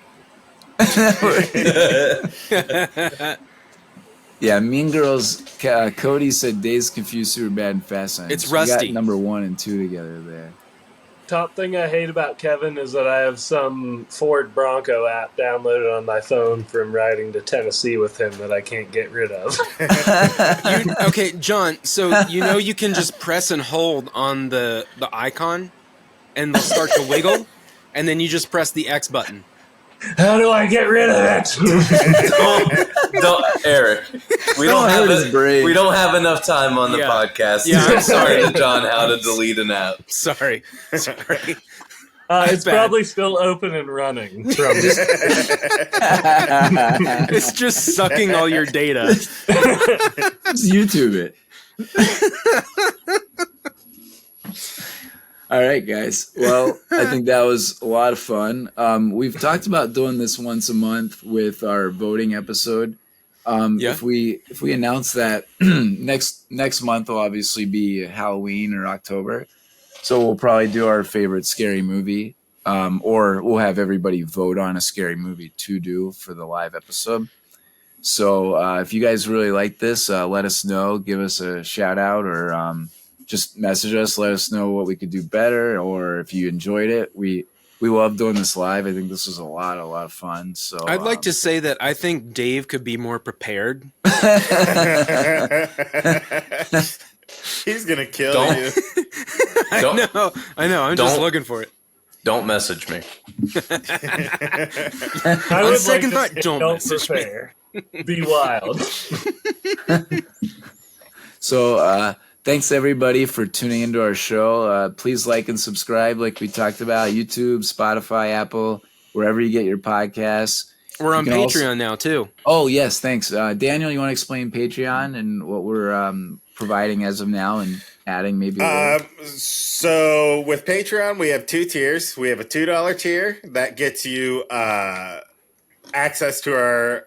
Yeah, Mean Girls. Cody said Days Confused, Superbad, and Fast Times. It's We got rusty. number 1 and 2 together there. Top thing I hate about Kevin is that I have some Ford Bronco app downloaded on my phone from riding to Tennessee with him that I can't get rid of. Okay, John, so you can just press and hold on the icon and they'll start to wiggle, and then you just press the X button. How do I get rid of it? Don't, Eric. We don't have enough time on the podcast. Yeah, I'm sorry. to John how to delete an app. Sorry. It's bad. probably still open and running. From It's just sucking all your data. Just YouTube it. All right, guys. Well, I think that was a lot of fun. We've talked about doing this once a month with our voting episode. If we announce that next month will obviously be Halloween or October, so we'll probably do our favorite scary movie, or we'll have everybody vote on a scary movie to do for the live episode. So if you guys really like this, let us know. Give us a shout out or just message us. Let us know what we could do better, or if you enjoyed it. We love doing this live. I think this was a lot of fun. So I'd like to say that I think Dave could be more prepared. He's gonna kill you. I know. I'm just looking for it. Don't message me. I On would second like thought, to say, don't message me. prepare. Be wild. So thanks everybody for tuning into our show. Please like and subscribe, like we talked about. YouTube, Spotify, Apple, wherever you get your podcasts. We're on You can Patreon now too. Oh yes, thanks, Daniel. You want to explain Patreon and what we're providing as of now and adding maybe? So with Patreon, we have 2 tiers. We have a $2 tier that gets you access to our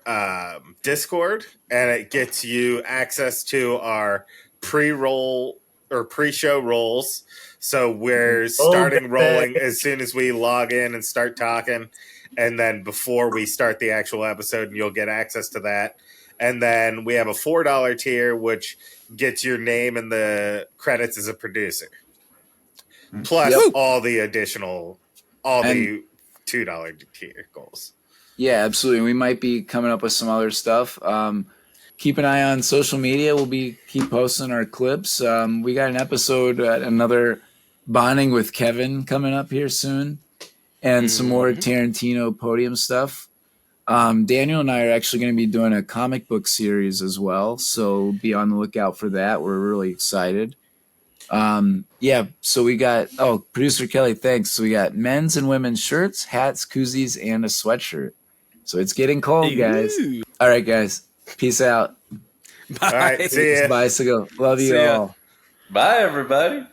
Discord, and it gets you access to our pre-roll or pre-show rolls. So we're starting rolling as soon as we log in and start talking, and then before we start the actual episode, you'll get access to that. And then we have a $4 tier, which gets your name in the credits as a producer, plus all the additional, the $2 tier goals. Yeah, absolutely. We might be coming up with some other stuff. Keep an eye on social media. We'll keep posting our clips. We got an episode, another bonding with Kevin coming up here soon, and some more Tarantino Podium stuff. Daniel and I are actually going to be doing a comic book series as well, so be on the lookout for that. We're really excited. So we got, producer Kelly, thanks. So we got men's and women's shirts, hats, koozies, and a sweatshirt. So it's getting cold, guys. Ooh. All right, guys. Peace out. Bye. All right, see ya. Bicycle. Love you See ya. all. Bye, everybody.